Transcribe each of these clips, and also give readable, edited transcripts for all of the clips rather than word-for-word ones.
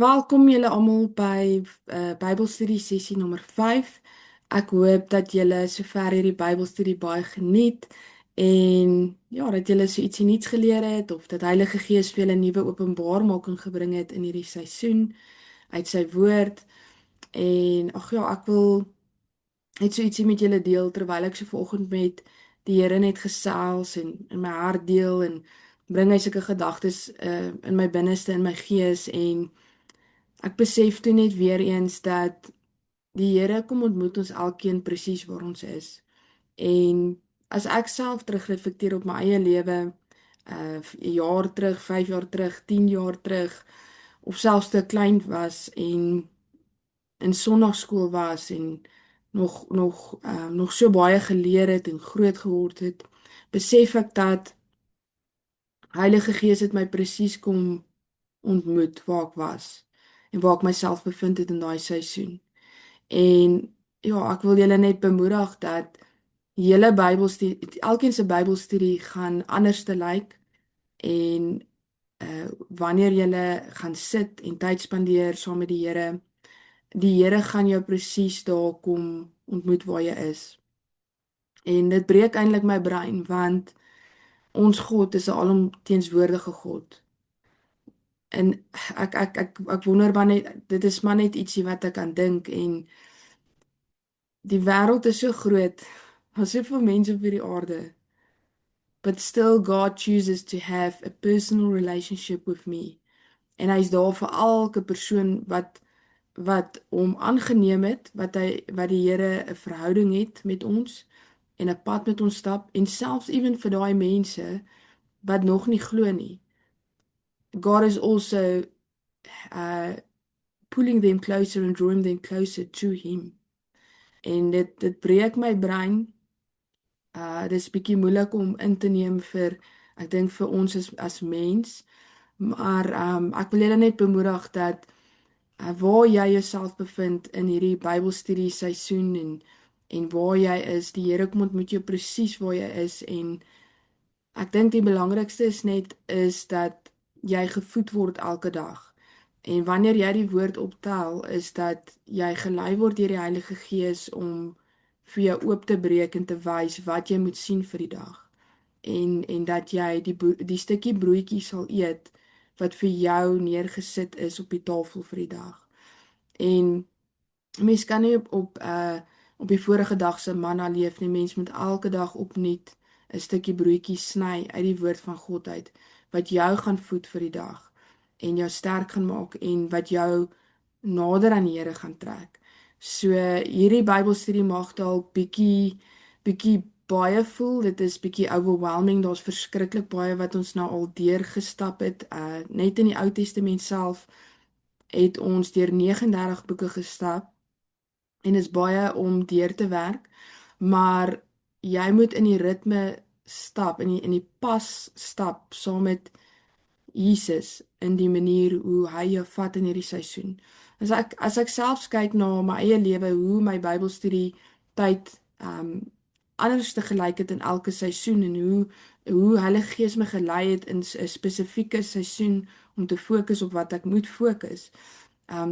Welkom julle almal by Bybelstudie sessie nommer 5. Ek hoop dat julle sover hierdie Bybelstudie baie geniet en ja, dat julle so ietsie nuuts geleer het of dat Heilige Gees vir julle nuwe openbaarmaking gebring het in hierdie seisoen uit sy woord. En ag ja, ek wil net so ietsie met julle deel terwyl ek so vanoggend met die Here net gesels en in my hart deel en bring hy sulke gedagtes in my binneste in my gees en ek besef toe net weer eens dat die Here kom ontmoet ons elkeen presies waar ons is. En as ek self terugreflekteer op my eie lewe, 'n jaar terug, 5 jaar terug, 10 jaar terug, of selfs te klein was en in sonnaarskool was en nog so baie geleer het en groot geword het, besef ek dat Heilige Gees het my presies kom ontmoet waar ek was en waar ek myself bevind het in daai seisoen. En ja, ek wil julle net bemoedig dat julle Bybelstudie, elkeen se Bybelstudie gaan anders te lyk en wanneer julle gaan sit en tyd spandeer saam met die Here gaan jou presies daar kom ontmoet waar jy is. En dit breek eintlik my brein want ons God is 'n alomteenswoordige God. En ek wonder maar net, dit is maar net ietsie wat ek aan dink en die wêreld is so groot. Daar's soveel mense op hierdie aarde. But still God chooses to have a personal relationship with me. En hy's daar vir elke persoon wat hom aangeneem het, wat die Here 'n verhouding het met ons en 'n pad met ons stap en selfs ewen vir daai mense wat nog nie glo nie. God is also uh pulling them closer and drawing them closer to him. En dit breek my brein. Dis bietjie moeilik om in te neem vir ek dink vir ons as mens, maar ek wil julle net bemoedig dat waar jy jouself bevind in hierdie Bybelstudie seisoen en waar jy is, die Here kom ontmoet jou presies waar jy is en ek dink die belangrikste is dat jy gevoed word elke dag. En wanneer jy die woord optel, is dat jy gelei word deur die Heilige Gees om vir jou oop te breek en te wys wat jy moet sien vir die dag. En dat jy die stukkie broodjie sal eet wat vir jou neergesit is op die tafel vir die dag. En mens kan nie op die vorige dag se manna leef nie. Mens moet elke dag opnuut 'n stukkie broodjie sny uit die woord van God uit wat jou gaan voed vir die dag en jou sterk gaan maak en wat jou nader aan die Here gaan trek. So hierdie Bybelstudie mag dalk bietjie baie voel. Dit is bietjie overwhelming. Daar's verskriklik baie wat ons nou al deur gestap het. Net in die Ou Testament self het ons deur 39 boeke gestap en is baie om deur te werk, maar jy moet in die ritme stap, in die pas stap saam met Jesus in die manier hoe hy jou vat in hierdie seisoen. As ek selfs kyk na my eie lewe, hoe my Bybelstudie tyd anders te gelyk het in elke seisoen en hoe Heilige Gees my gelei het in 'n spesifieke seisoen om te fokus op wat ek moet fokus.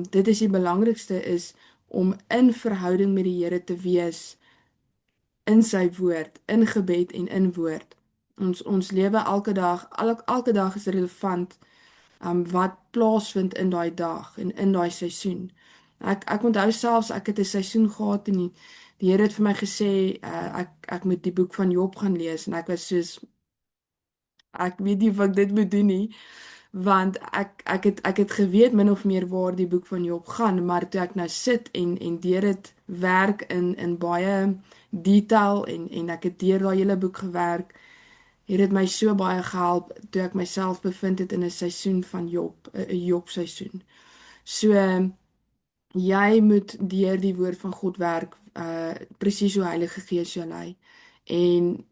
Dit is die belangrikste is om in verhouding met die Here te wees in sy woord, in gebed en in woord. Ons lewe elke dag is relevant wat plaasvind in daai dag en in daai seisoen. Ek onthou selfs ek het 'n seisoen gehad en die Here het vir my gesê ek moet die boek van Job gaan lees en ek was soos ek weet nie of ek dit moet doen nie want ek het geweet min of meer waar die boek van Job gaan, maar toe ek nou sit en deur dit werk in baie detail en ek het deur daai hele boek gewerk, het dit my so baie gehelp toe ek myself bevind het in 'n seisoen van Job, 'n Job seisoen. So jy moet deur die woord van God werk, presies hoe Heilige Gees jou lei. En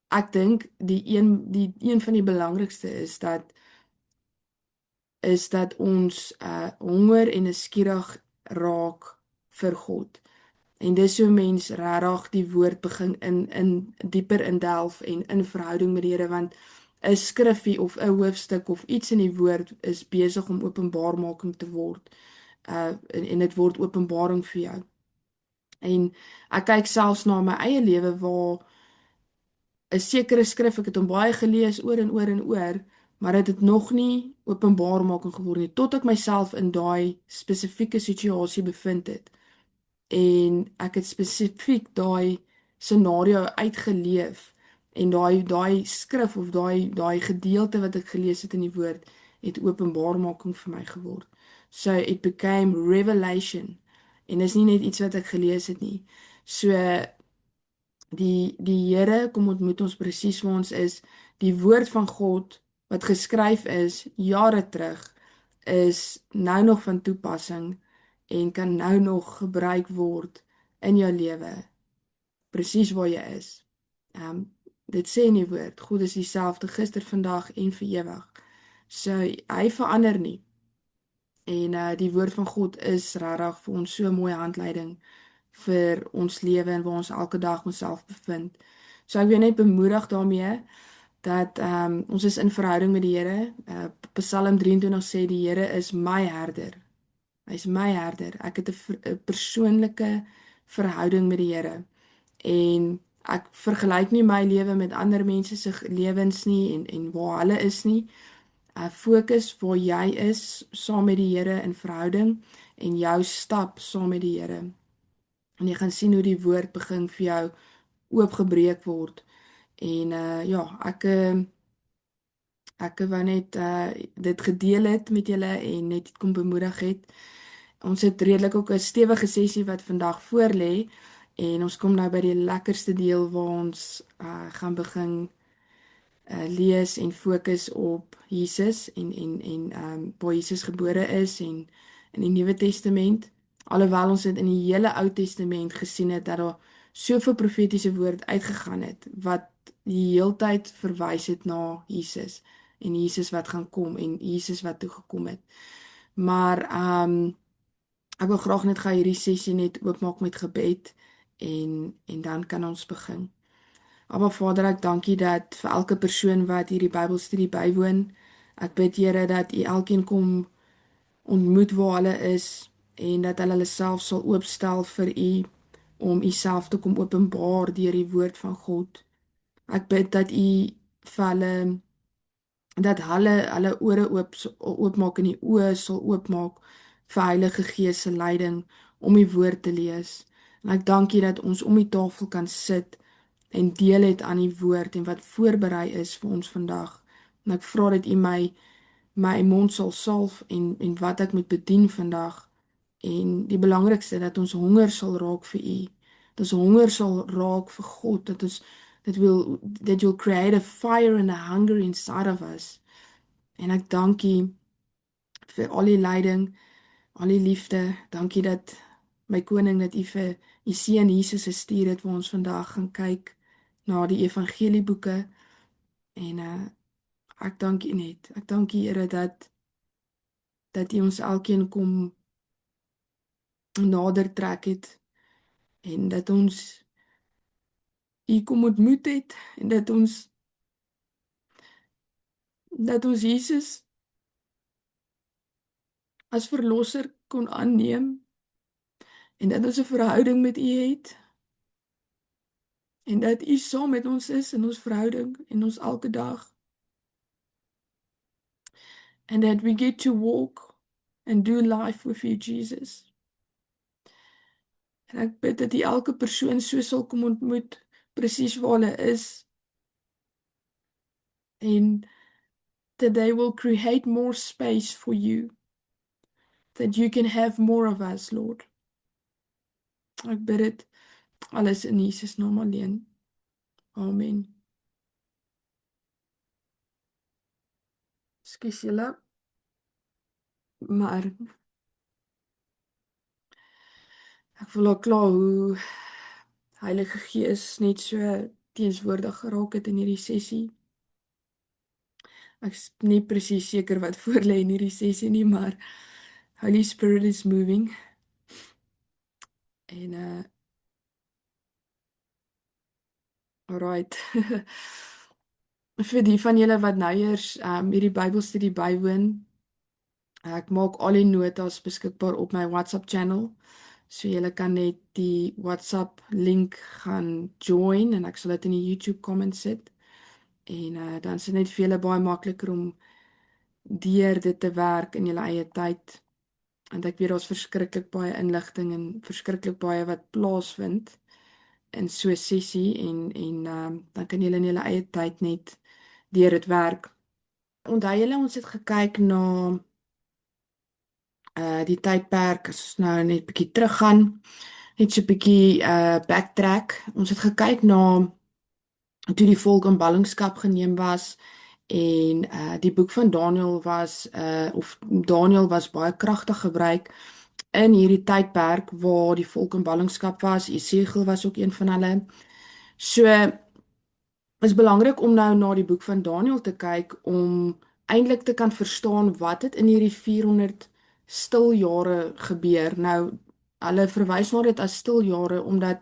ek dink die een van die belangrikste is dat ons honger en nuuskierig raak vir God. En dis hoe mens regtig die woord begin in dieper indelf en in verhouding met die Here, want 'n skriffie of 'n hoofstuk of iets in die woord is besig om openbaarmaking te word. En dit word openbaring vir jou. En ek kyk selfs na my eie lewe waar 'n sekere skrif, ek het hom baie gelees oor en oor en oor, maar dit het nog nie openbaarmaking geword nie tot ek myself in daai spesifieke situasie bevind het. En ek het spesifiek daai scenario uitgeleef en daai skrif of daai gedeelte wat ek gelees het in die woord het openbaarmaking vir my geword. So it became revelation. En dis nie net iets wat ek gelees het nie. So die Here kom ontmoet ons presies waar ons is. Die woord van God wat geskryf is jare terug is nou nog van toepassing en kan nou nog gebruik word in jou lewe, presies waar jy is. Dit sê in die woord, God is dieselfde gister, vandag en vir ewig. So hy verander nie. En die woord van God is regtig vir ons so 'n mooi handleiding vir ons lewe en waar ons elke dag onsself bevind. So ek wil net bemoedig daarmee dat ons is in verhouding met die Here. Psalm 23 sê die Here is my herder. Hy's my herder. Ek het 'n persoonlike verhouding met die Here. En ek vergelyk nie my lewe met ander mense se lewens nie en waar hulle is nie. Fokus waar jy is saam met die Here in verhouding en jou stap saam met die Here. En jy gaan sien hoe die woord begin vir jou oopgebreek word. En ja, ek wou net dit gedeel het met julle en net kom bemoedig het. Ons het redelik ook 'n stewige sessie wat vandag voorlê en ons kom nou by die lekkerste deel waar ons gaan begin lees en fokus op Jesus en waar Jesus gebore is en in die Nuwe Testament. Alhoewel ons dit in die hele Ou Testament gesien het dat daar soveel profetiese woord uitgegaan het wat die heeltyd verwys het na Jesus en Jesus wat gaan kom en Jesus wat toe gekom het. Maar ek wil graag net gou hierdie sessie net oopmaak met gebed en dan kan ons begin. Aba Vader, ek dankie dat vir elke persoon wat hierdie Bybelstudie bywoon, ek bid Here dat U elkeen kom ontmoet waar hulle is en dat hulle self sal oopstel vir U om U self te kom openbaar deur die woord van God. Ek bid dat U vir hulle dat hulle ore oopmaak en die oë sal oopmaak vir Heilige Gees se leiding om die woord te lees. En ek dank U dat ons om die tafel kan sit en deel het aan die woord en wat voorberei is vir ons vandag. En ek vra dat U my mond sal salf en wat ek moet bedien vandag. En die belangrikste dat ons honger sal raak vir U. Dat ons honger sal raak vir God, dat ons that you'll create a fire and a hunger inside of us. En ek dank U vir al die leiding, al die liefde. Dankie dat my koning dat U vir U seun Jesus gestuur het waar ons vandag gaan kyk na die evangelieboeke en ek dank U net. Ek dank U Here dat U ons elkeen kom nader trek het en dat ons U kom ontmoet het en dat ons Jesus as verlosser kon aanneem en dat ons 'n verhouding met U het en dat U saam met ons is in ons verhouding en ons elke dag and that we get to walk and do life with you Jesus. En ek bid dat U elke persoon so sal kom ontmoet presies waar hulle is en that they will create more space for you, that you can have more of us, Lord. Ek bid dit alles in Jesus naam alleen. Amen. Skus julle, maar ek voel al klaar hoe Heilige Gees net so teenswoordig geraak het in hierdie sessie. Ek is nie presies seker wat voorlê in hierdie sessie nie, maar Holy Spirit is moving. En alright. vir die van julle wat nou eers hierdie Bybelstudie bywoon, ek maak al die notas beskikbaar op my WhatsApp channel. So julle kan net die WhatsApp link gaan join en ek sal dit in die YouTube comments sit. En dan is dit net vir julle baie makliker om deur dit te werk in julle eie tyd. Want ek weet daar's verskriklik baie inligting en verskriklik baie wat plaasvind in so 'n sessie en dan kan julle in julle eie tyd net deur dit werk. Onthou julle ons het gekyk na die tydperk as ons nou net bietjie teruggaan, net so 'n bietjie backtrack. Ons het gekyk na toe die volk in ballingskap geneem was en die boek van Daniël was of Daniël was baie kragtig gebruik in hierdie tydperk waar die volk in ballingskap was. Jesegiel was ook een van hulle. So is belangrik om nou na die boek van Daniël te kyk om eintlik te kan verstaan wat het in hierdie 400 stil jare gebeur. Nou, hulle verwys na dit as stil jare omdat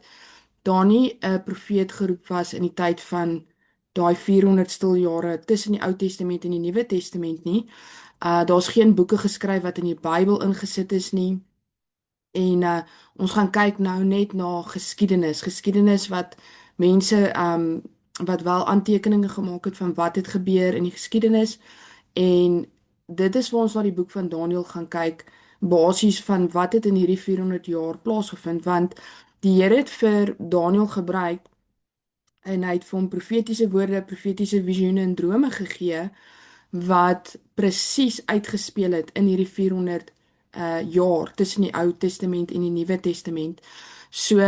daar nie 'n profeet geroep was in die tyd van daai 400 stil jare tussen die Ou Testament en die Nuwe Testament nie. Daar's geen boeke geskryf wat in die Bybel ingesit is nie. En ons gaan kyk nou net na geskiedenis, geskiedenis wat mense wat wel aantekeninge gemaak het van wat het gebeur in die geskiedenis en dit is waar ons na die boek van Daniël gaan kyk basies van wat het in hierdie 400 jaar plaasgevind want die Here het vir Daniël gebruik en hy het vir hom profetiese woorde, profetiese visioene en drome gegee wat presies uitgespeel het in hierdie 400 jaar tussen die Ou Testament en die Nuwe Testament. So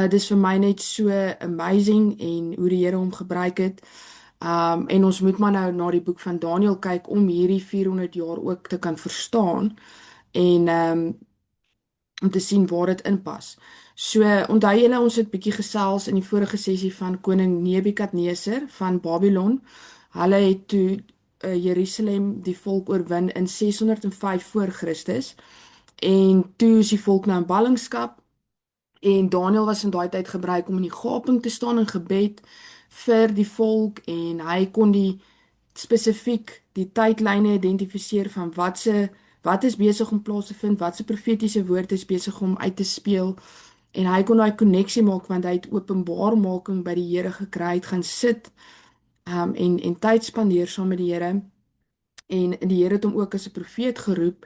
dis vir my net so amazing en hoe die Here hom gebruik het. En ons moet maar nou na die boek van Daniël kyk om hierdie 400 jaar ook te kan verstaan en om te sien waar dit inpas. So onthou julle ons het bietjie gesels in die vorige sessie van koning Nebukadneser van Babylon. Hulle het toe Jerusalem die volk oorwin in 605 voor Christus en toe is die volk nou in ballingskap en Daniël was in daai tyd gebruik om in die gaping te staan in gebed vir die volk en hy kon die spesifiek die tydlyne identifiseer van wat is besig om plaas te vind, wat se profetiese woord is besig om uit te speel en hy kon daai koneksie maak want hy het openbaarmaking by die Here gekry, het gaan sit en tyd spandeer saam met die Here en die Here het hom ook as 'n profeet geroep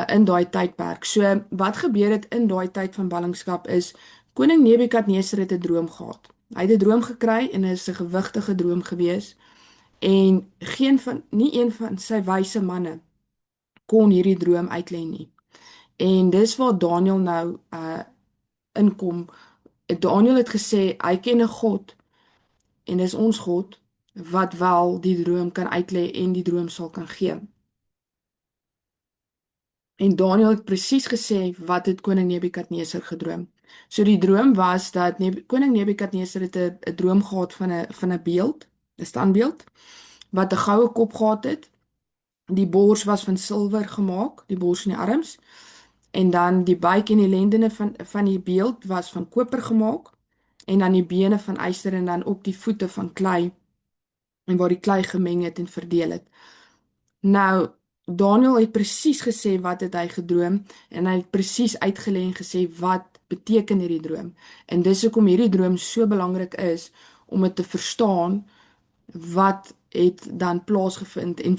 in daai tydperk. So wat gebeur het in daai tyd van ballingskap is koning Nebukadneser het 'n droom gehad. Hy het 'n droom gekry en dit is 'n gewigtige droom gewees en nie een van sy wyse manne kon hierdie droom uitlei nie. En dis waar Daniël nou inkom. Daniël het gesê hy ken 'n God en dis ons God wat wel die droom kan uitlei en die droom sal kan gee. En Daniël het presies gesê wat het koning Nebukadneser gedroom. So die droom was dat koning Nebukadneser het 'n droom gehad van 'n beeld, 'n standbeeld wat 'n goue kop gehad het. Die bors was van silwer gemaak, die bors en die arms. En dan die buik en die lendene van die beeld was van koper gemaak en dan die bene van yster en dan ook die voete van klei en waar die klei gemeng het en verdeel het. Nou Daniël het presies gesê wat het hy gedroom en hy het presies uitgelê en gesê wat beteken hierdie droom. En dis hoekom hierdie droom so belangrik is om dit te verstaan wat het dan plaasgevind en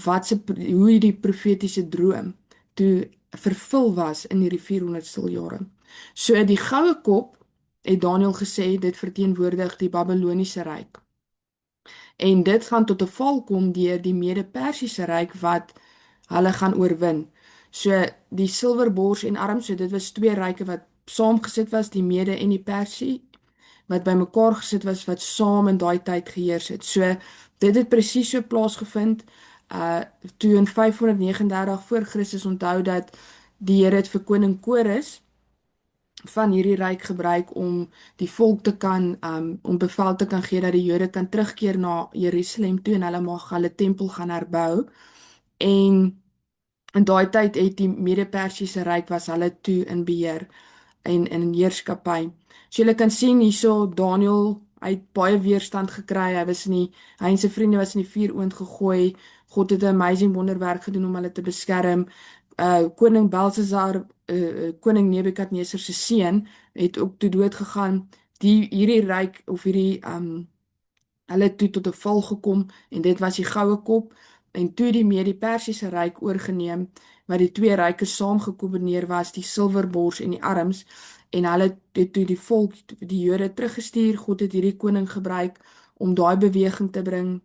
hoe hierdie profetiese droom toe vervul was in hierdie 400 stil jare. So die goue kop het Daniël gesê dit verteenwoordig die Babiloniese ryk. En dit gaan tot 'n val kom deur die Mede-Persiese ryk wat hulle gaan oorwin. So die silwerbors en arms, so dit was twee ryke wat saamgesit was, die Mede en die Persie wat bymekaar gesit was wat saam in daai tyd geheers het. So dit het presies so plaasgevind toe in 539 voor Christus. Onthou dat die Here het vir koning Kores van hierdie ryk gebruik om die volk te kan om bevel te kan gee dat die Jode kan terugkeer na Jerusalem toe en hulle mag hulle tempel gaan herbou. En in daai tyd het die Mede-Persiese ryk was hulle toe in beheer en in heerskappy. So jy kan sien hierso Daniël Hy het baie weerstand gekry. Hy en sy vriende was in die vuuroond gegooi. God het 'n amazing wonderwerk gedoen om hulle te beskerm. Koning Belsasar, koning Nebukadneser se seun, het ook toe dood gegaan. Hierdie ryk of hulle het toe tot 'n val gekom en dit was die goue kop en toe die Mede-Persiese ryk oorgeneem wat die twee ryke saamgekombineer was, die silverbors en die arms en hulle het toe die volk, die Jode teruggestuur. God het hierdie koning gebruik om daai beweging te bring.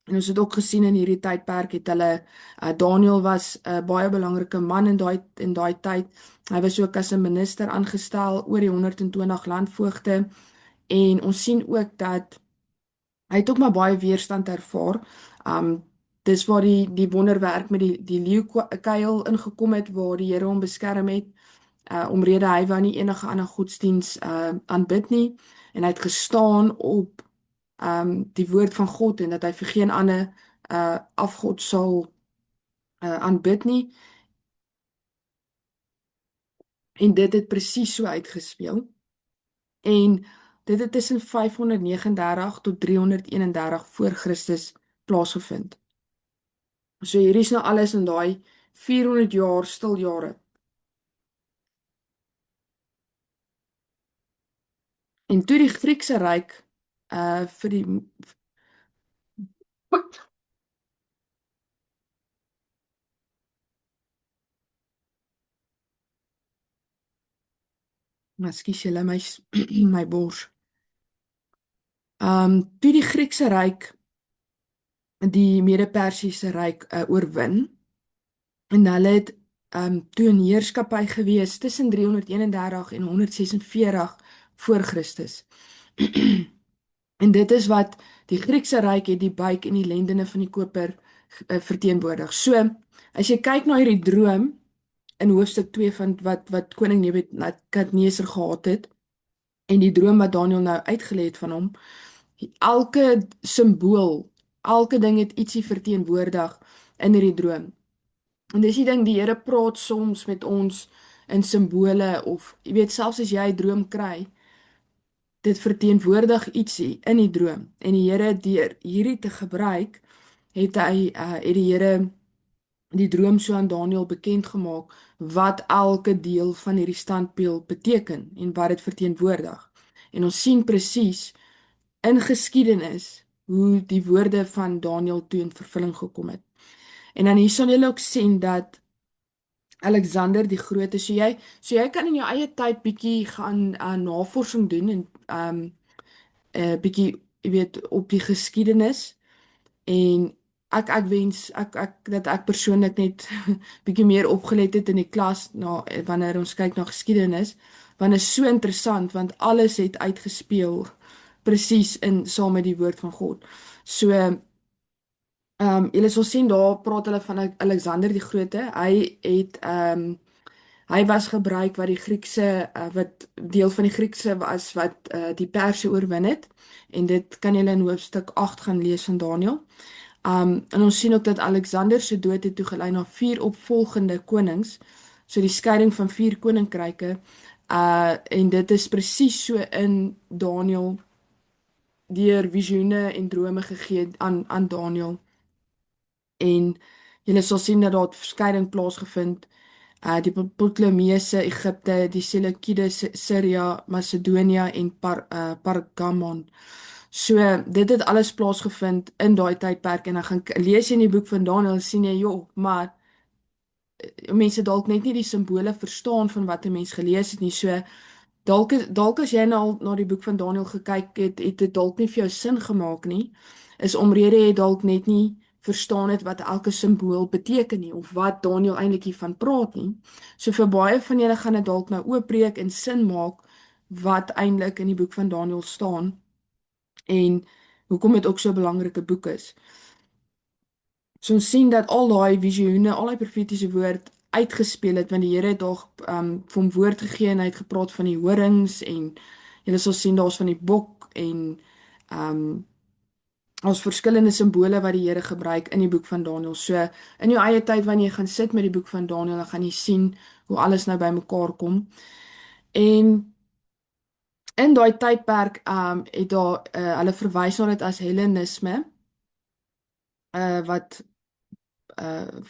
En ons het ook gesien in hierdie tydperk het hulle Daniel was 'n baie belangrike man in daai tyd. Hy was ook as 'n minister aangestel oor die 120 landvoogde en ons sien ook dat hy het ook maar baie weerstand ervaar. Dis waar die wonderwerk met die leeukuil ingekom het waar die Here hom beskerm het. Omrede hy wou nie enige ander godsdiens aanbid nie en hy het gestaan op die woord van God en dat hy vir geen ander afgod sal aanbid nie en dit het presies so uitgespeel en dit het tussen 539 tot 331 voor Christus plaasgevind. So hierdie is nou alles in daai 400 jaar stil jare. En toe die Griekse ryk vir die Ekskuus julle my bors. Toe die Griekse ryk die Mede-Persiese ryk oorwin en hulle het toe in heerskappy gewees tussen 331 en 146 voor Christus. En dit is wat die Griekse ryk het die buik en die lendene van die koper verteenwoordig. So, as jy kyk na hierdie droom in hoofstuk 2 van wat koning Nebukadneser gehad het en die droom wat Daniël nou uitgelê het van hom, elke simbool, elke ding het ietsie verteenwoordig in hierdie droom. En dis die ding, die Here praat soms met ons in simbole of jy weet selfs as jy 'n droom kry, dit verteenwoordig ietsie in die droom. En die Here deur hierdie te gebruik, het die Here die droom so aan Daniël bekend gemaak wat elke deel van hierdie standbeeld beteken en wat dit verteenwoordig. En ons sien presies in geskiedenis hoe die woorde van Daniël toe in vervulling gekom het. En dan hier sal julle ook sien dat Alexander die Grote, so jy kan in jou eie tyd bietjie gaan navorsing doen en bietjie, jy weet, op die geskiedenis en ek wens dat ek persoonlik net bietjie meer opgelet het in die klas wanneer ons kyk na geskiedenis, want is so interessant want alles het uitgespeel presies in saam met die woord van God. So julle sal sien daar praat hulle van Alexander die Grote. Hy was gebruik wat die Griekse wat deel van die Griekse was wat die Perse oorwin het en dit kan julle in hoofstuk 8 gaan lees van Daniël. En ons sien ook dat Alexander se dood het toegelei na 4 opvolgende konings, so die skeiding van 4 koninkryke en dit is presies so in Daniël deur visioene en drome gegee aan Daniël. En jy sal sien dat daar verskeiding plaasgevind die Ptolemeëse Egipte, die Seleukides Syria, Macedonië en Pergamon. So dit het alles plaasgevind in daai tydperk en dan gaan lees jy in die boek van Daniël sien jy maar mense dalk net nie die simbole verstaan van wat 'n mens gelees het nie. So dalk as jy nou al na die boek van Daniël gekyk het dit dalk nie vir jou sin gemaak nie. Is omrede jy dalk net nie verstaan het wat elke simbool beteken nie of wat Daniël eintlik hiervan praat nie. So vir baie van julle gaan dit dalk nou oopbreek en sin maak wat eintlik in die boek van Daniël staan en hoekom dit ook so 'n belangrike boek is. So ons sien dat al daai visioene, al daai profetiese woord uitgespeel het want die Here het daar vir hom woord gegee en hy het gepraat van die horings en julle sal sien daar's van die bok en ons verskillende simbole wat die Here gebruik in die boek van Daniël. So in jou eie tyd wanneer jy gaan sit met die boek van Daniël, dan gaan jy sien hoe alles nou bymekaar kom. En In daai tydperk het daar hulle verwys na dit as Hellenisme wat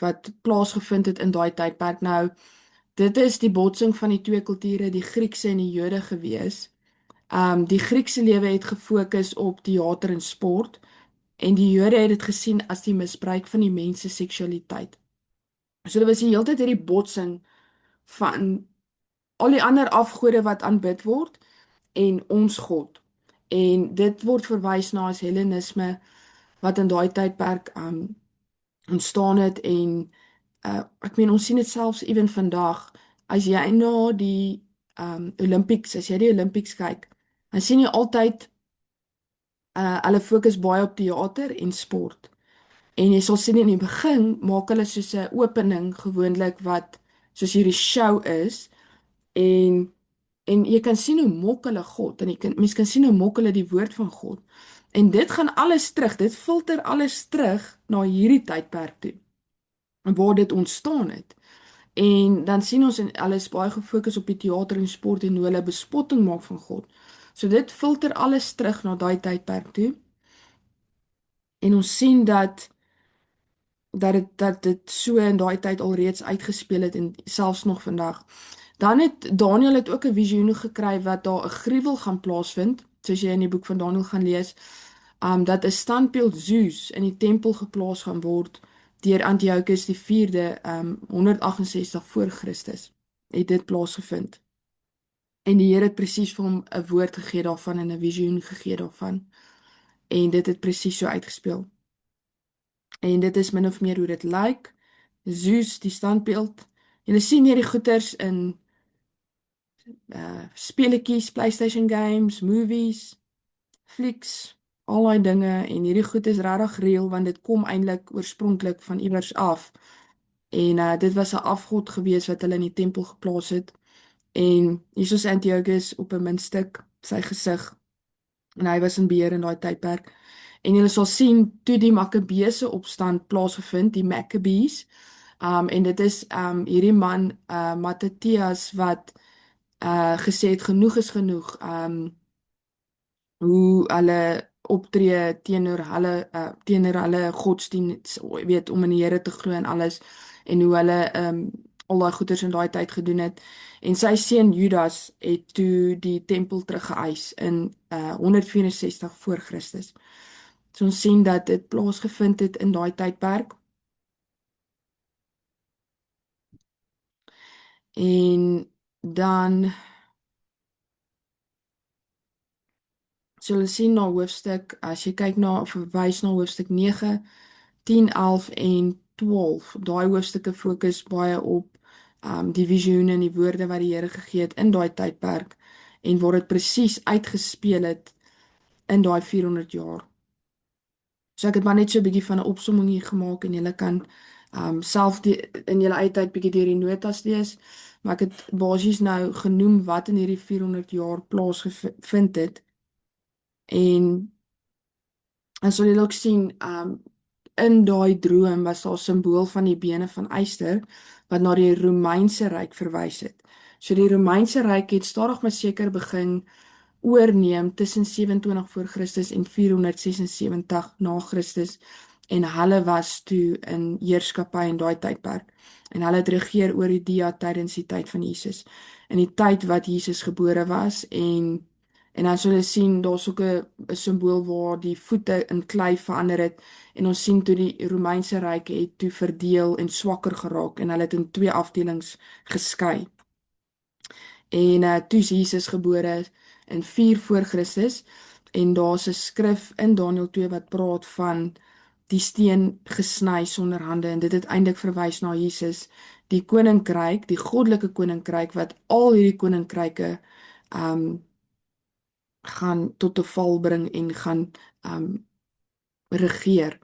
wat plaasgevind het in daai tydperk. Nou, dit is die botsing van die twee kulture, die Griekse en die Jode gewees. Die Griekse lewe het gefokus op teater en sport en die Jode het dit gesien as die misbruik van die mens se seksualiteit. So dit was die hele tyd hierdie botsing van al die ander afgode wat aanbid word en ons God. En dit word verwys na as Hellenisme wat in daai tydperk ontstaan het en ek meen ons sien dit selfs ewen vandag as jy na die Olympics, as jy die Olympics kyk, dan sien jy altyd hulle fokus baie op teater en sport. En jy sal sien in die begin maak hulle soos 'n opening gewoonlik wat soos hierdie show is en jy kan sien hoe mok hulle God en mens kan sien hoe mok hulle die woord van God. En dit gaan alles terug, dit filter alles terug na hierdie tydperk toe waar dit ontstaan het. En dan sien ons en alles baie gefokus op die teater en sport en hoe hulle bespotting maak van God. So dit filter alles terug na daai tydperk toe. En ons sien dat dit so in daai tyd alreeds uitgespeel het en selfs nog vandag. Dan het Daniël het ook 'n visioen gekry wat daar 'n gruwel gaan plaasvind, soos jy in die boek van Daniël gaan lees, dat 'n standbeeld Zeus in die tempel geplaas gaan word deur Antiochus die 4de 168 voor Christus. Het dit plaasgevind. En die Here het presies vir hom 'n woord gegee daarvan en 'n visioen gegee daarvan. En dit het presies so uitgespeel. En dit is min of meer hoe dit lyk. Zeus, die standbeeld. Jy sien hierdie goeters in speletjies, PlayStation games, movies, flieks, al daai dinge en hierdie goed is regtig reël want dit kom eintlik oorspronklik van iewers af. En dit was 'n afgod gewees wat hulle in die tempel geplaas het. En Jesus Antiochus op 'n muntstuk, sy gesig en hy was in beheer in daai tydperk. En jy sal sien toe die Makkabeese opstand plaasgevind, die Maccabees. En dit is hierdie man Mattathias wat gesê het genoeg is genoeg. Hoe hulle optree teenoor hulle godsdienst, weet om in die Here te glo en alles en hoe hulle al daai goeders in daai tyd gedoen het. En sy seun Judas het toe die tempel teruggeëis in 164 voor Christus. So ons sien dat dit plaasgevind het in daai tydperk. En dan so hulle sien na hoofstuk, as jy kyk na of verwys na hoofstuk 9, 10, 11 en 12. Daai hoofstukke fokus baie op die visioene en die woorde wat die Here gegee het in daai tydperk en waar dit presies uitgespeel het in daai 400 jaar. So ek het maar net so 'n bietjie van 'n opsomming hier gemaak en julle kan self in julle eie tyd bietjie deur die notas lees, maar ek het basies nou genoem wat in hierdie 400 jaar plaasgevind het. En sal julle ook sien in daai droom was daar 'n simbool van die bene van yster wat na die Romeinse ryk verwys het. So die Romeinse ryk het stadig maar seker begin oorneem tussen 27 voor Christus en 476 na Christus en hulle was toe in heerskappy in daai tydperk en hulle het regeer oor Judea tydens die tyd van Jesus in die tyd wat Jesus gebore was en dan sal jy sien daar's ook 'n simbool waar die voete in klei verander het en ons sien toe die Romeinse ryk het toe verdeel en swakker geraak en hulle het in twee afdelings geskei. En toe is Jesus gebore in 4 voor Christus en daar's 'n skrif in Daniël 2 wat praat van die steen gesny sonder hande en dit het eintlik verwys na Jesus, die koninkryk, die goddelike koninkryk wat al hierdie koninkryke gaan tot 'n val bring en gaan regeer.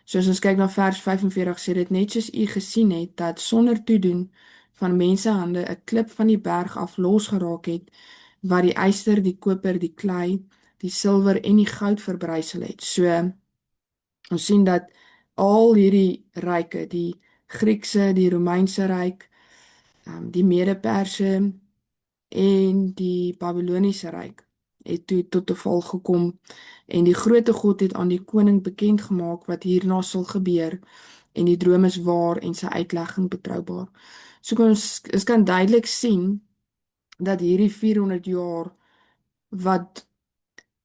So as ons kyk na vers 45 sê dit net soos u gesien het dat sonder toedoen van mense hande 'n klip van die berg af losgeraak het wat die yster, die koper, die klei, die silwer en die goud verbrysel het. So ons sien dat al hierdie ryke, die Griekse, die Romeinse ryk, die Mede-Perse en die Babiloniese ryk het toe tot 'n val gekom en die groote God het aan die koning bekend gemaak wat hierna sal gebeur en die droom is waar en sy uitlegging betroubaar. So ons kan duidelik sien dat hierdie 400 jaar wat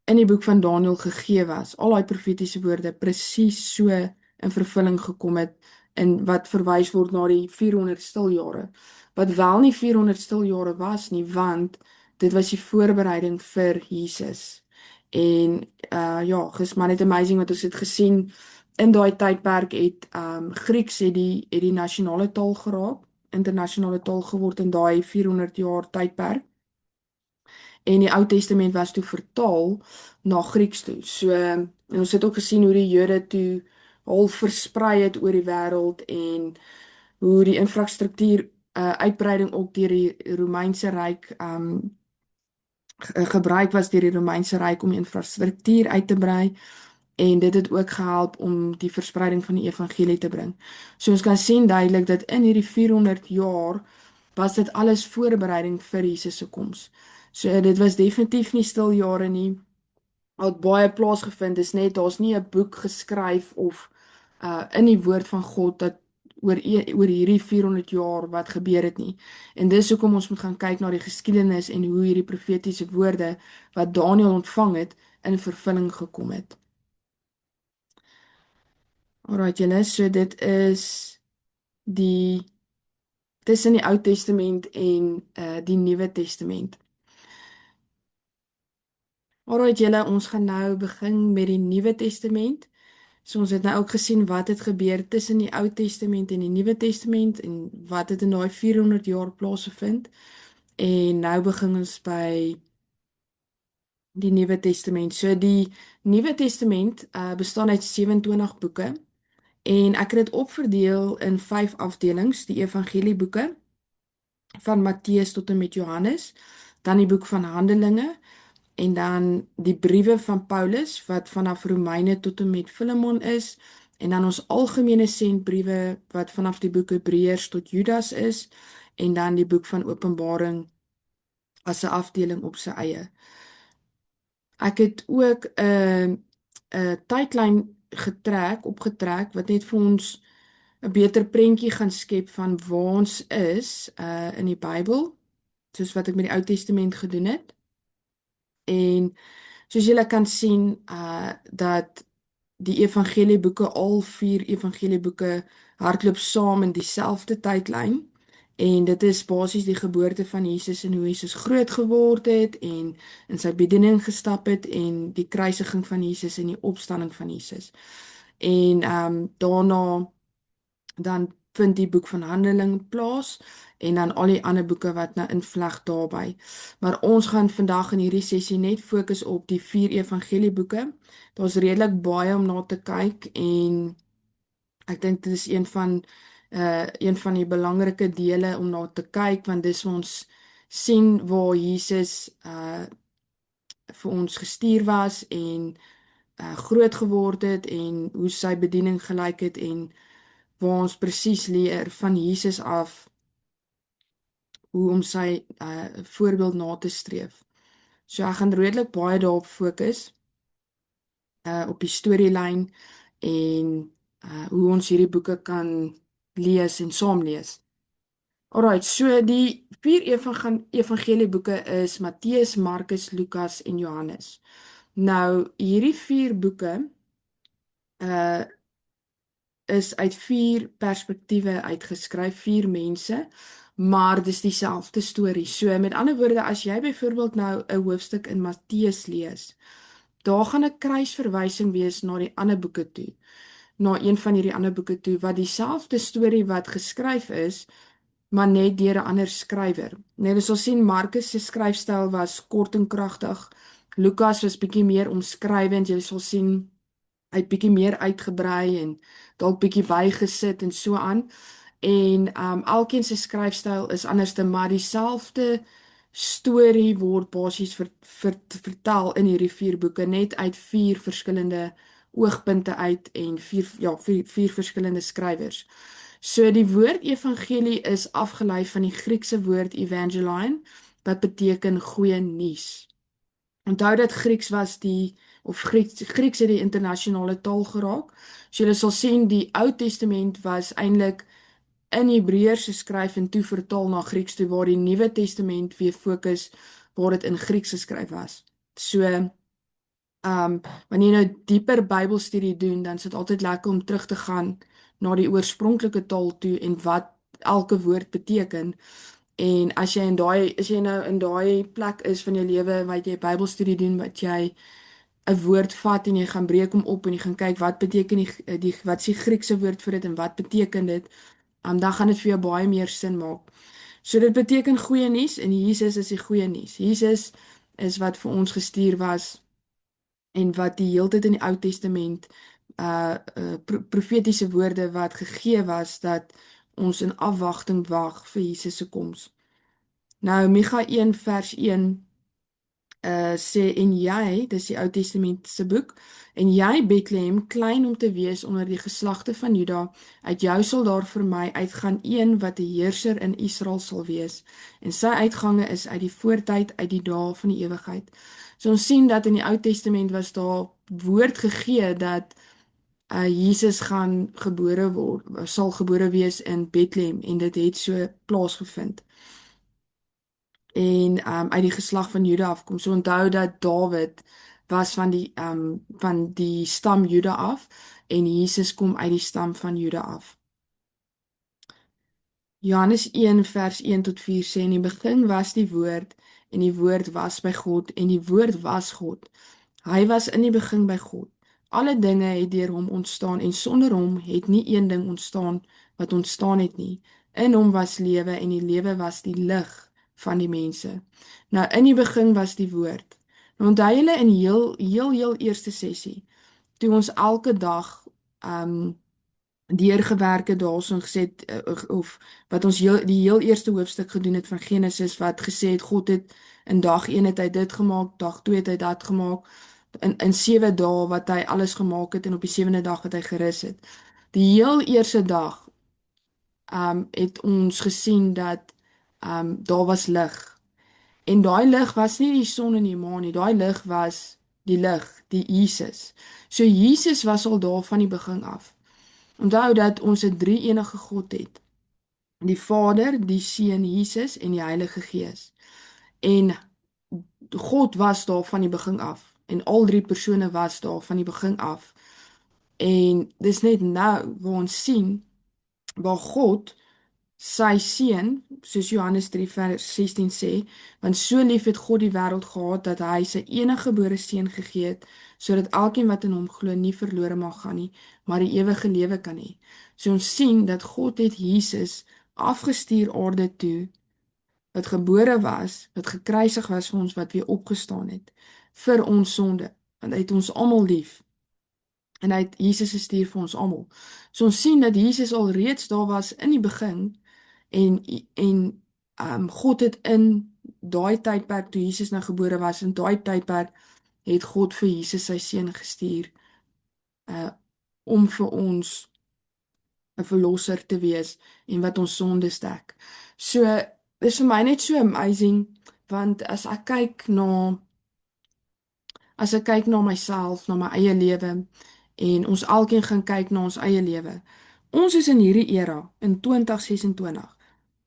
in die boek van Daniël gegee was, al daai profetiese woorde presies so in vervulling gekom het en wat verwys word na die 400 stiljare. Wat wel nie 400 stiljare was nie, want dit was die voorbereiding vir Jesus. En ja, dis maar net amazing wat ons het gesien in daai tydperk het Grieks het die nasionale taal geraak, internasionale taal geword in daai 400 jaar tydperk. En die Ou Testament was toe vertaal na Grieks toe. So en ons het ook gesien hoe die Jode toe half versprei het oor die wêreld en hoe die infrastruktuur uitbreiding ook deur die Romeinse ryk gebruik was deur die Romeinse ryk om die infrastruktuur uit te brei en dit het ook gehelp om die verspreiding van die evangelie te bring. So ons kan sien duidelik dat in hierdie 400 jaar was dit alles voorbereiding vir Jesus se koms. So dit was definitief nie stil jare nie. Wat baie plaasgevind is net daar's nie 'n boek geskryf of in die woord van God dat oor hierdie 400 jaar wat gebeur het nie. En dis hoekom ons moet gaan kyk na die geskiedenis en hoe hierdie profetiese woorde wat Daniël ontvang het in vervulling gekom het. Alraai julle, so dit is die tussen die Ou Testament en die Nuwe Testament. Alraai julle, ons gaan nou begin met die Nuwe Testament. So ons het nou ook gesien wat het gebeur tussen die Ou Testament en die Nuwe Testament en wat het in daai 400 jaar plaasgevind. En nou begin ons by die Nuwe Testament. So die Nuwe Testament bestaan uit 27 boeke en ek het dit opverdeel in 5 afdelings, die evangelieboeke van Matteus tot en met Johannes, dan die boek van Handelinge en dan die briewe van Paulus wat vanaf Romeine tot en met Filemon is en dan ons algemene sendbriewe wat vanaf die boek Hebreërs tot Judas is en dan die boek van Openbaring as 'n afdeling op sy eie. Ek het ook 'n tydlyn opgetrek wat net vir ons 'n beter prentjie gaan skep van waar ons is in die Bybel, soos wat ek met die Ou Testament gedoen het. En soos julle kan sien dat die evangelieboeke, al 4 evangelieboeke hardloop saam in dieselfde tydlyn en dit is basies die geboorte van Jesus en hoe Jesus groot geword het en in sy bediening gestap het en die kruisiging van Jesus en die opstanding van Jesus. En daarna dan vind die boek van Handelinge plaas en dan al die ander boeke wat nou invleg daarbey. Maar ons gaan vandag in hierdie sessie net fokus op die 4 evangelieboeke. Daar's redelik baie om na te kyk en ek dink dit is een van die belangrike dele om na te kyk want dis waar ons sien waar Jesus vir ons gestuur was en groot geword het en hoe sy bediening gelyk het en waar ons presies leer van Jesus af hoe om sy voorbeeld na te streef. So ek gaan redelik baie daarop fokus op die storielyn en hoe ons hierdie boeke kan lees en saam lees. Alright, so die 4 evangelieboeke is Matteus, Markus, Lukas en Johannes. Nou hierdie 4 boeke is uit 4 perspektiewe uitgeskryf, 4 mense, maar dis dieselfde storie. So met ander woorde, as jy byvoorbeeld nou 'n hoofstuk in Matteus lees, daar gaan 'n kruisverwysing wees na die ander boeke toe, na een van hierdie ander boeke toe, wat dieselfde storie wat geskryf is, maar net deur 'n ander skrywer. Net ons sal sien Markus se skryfstyl was kort en kragtig. Lukas was bietjie meer omskrywend. Jy sal sien hy het bietjie meer uitgebrei en dalk bietjie bygesit en so aan. En elkeen se skryfstyl is anderste, maar dieselfde storie word basies vertel in hierdie 4 boeke, net uit 4 verskillende oogpunte uit en 4 verskillende skrywers. So die woord evangelie is afgelei van die Griekse woord evangeline wat beteken goeie nuus. Onthou dat Grieks was Grieks het die internasionale taal geraak. So jy sal sien die Ou Testament was eintlik in Hebreërs geskryf en toe vertaal na Grieks toe, waar die Nuwe Testament weer fokus waar dit in Grieks geskryf was. So wanneer jy nou dieper Bybelstudie doen, dan is dit altyd lekker om terug te gaan na die oorspronklike taal toe en wat elke woord beteken. En as jy nou in daai plek is van jou lewe wat jy Bybelstudie doen, wat jy 'n woord vat en jy gaan breek hom op en jy gaan kyk wat beteken wat is die Griekse woord vir dit en wat beteken dit, dan gaan dit vir jou baie meer sin maak. So dit beteken goeie nuus en Jesus is die goeie nuus. Jesus is wat vir ons gestuur was en wat die heeltyd in die Ou Testament profetiese woorde wat gegee was dat ons in afwagting wag vir Jesus se koms. Nou Micha 1 vers 1 sê en jy, dis die Ou Testament se boek, en jy Bethlehem, klein om te wees onder die geslagte van Juda, uit jou sal daar vir my uitgaan een wat 'n heerser in Israel sal wees, en sy uitgange is uit die voortyd, uit die dae van die ewigheid. So ons sien dat in die Ou Testament was daar woord gegee dat Jesus sal gebore wees in Bethlehem, en dit het so plaasgevind en uit die geslag van Juda afkom. So onthou dat Dawid was van die stam Juda af en Jesus kom uit die stam van Juda af. Johannes 1 vers 1 tot 4 sê in die begin was die woord en die woord was by God en die woord was God. Hy was in die begin by God. Alle dinge het deur hom ontstaan en sonder hom het nie een ding ontstaan wat ontstaan het nie. In hom was lewe en die lewe was die lig van die mense. Nou in die begin was die woord. Nou onthou julle in heel eerste sessie toe ons elke dag deurgewerk het daarson gesê of wat ons die heel eerste hoofstuk gedoen het van Genesis wat gesê het God het in dag 1 het hy dit gemaak, dag 2 het hy dat gemaak, in 7 dae wat hy alles gemaak het en op die 7de dag wat hy gerus het. Die heel eerste dag het ons gesien dat daar was lig. En daai lig was nie die son en die maan nie, daai lig was die lig, die Jesus. So Jesus was al daar van die begin af. Onthou dat ons 'n drie-enige God het. Die Vader, die Seun Jesus en die Heilige Gees. En God was daar van die begin af en al drie persone was daar van die begin af. En dis net nou waar ons sien waar God sy seun, soos Johannes 3 vers 16 sê, want so lief het God die wêreld gehad dat hy sy eniggebore seun gegee het, sodat elkeen wat in hom glo nie verlore mag gaan nie, maar die ewige lewe kan hê. So ons sien dat God het Jesus afgestuur aarde toe, wat gebore was, wat gekruisig was vir ons, wat weer opgestaan het, vir ons sonde, want hy het ons almal lief. En hy het Jesus gestuur vir ons almal. So ons sien dat Jesus al reeds daar was in die begin en God het in daai tydperk toe Jesus nou gebore was, in daai tydperk het God vir Jesus sy seun gestuur om vir ons 'n verlosser te wees en wat ons sondes dek. So dis vir my net so amazing want as ek kyk na myself, na my eie lewe en ons alkeen gaan kyk na ons eie lewe. Ons is in hierdie era in 2026.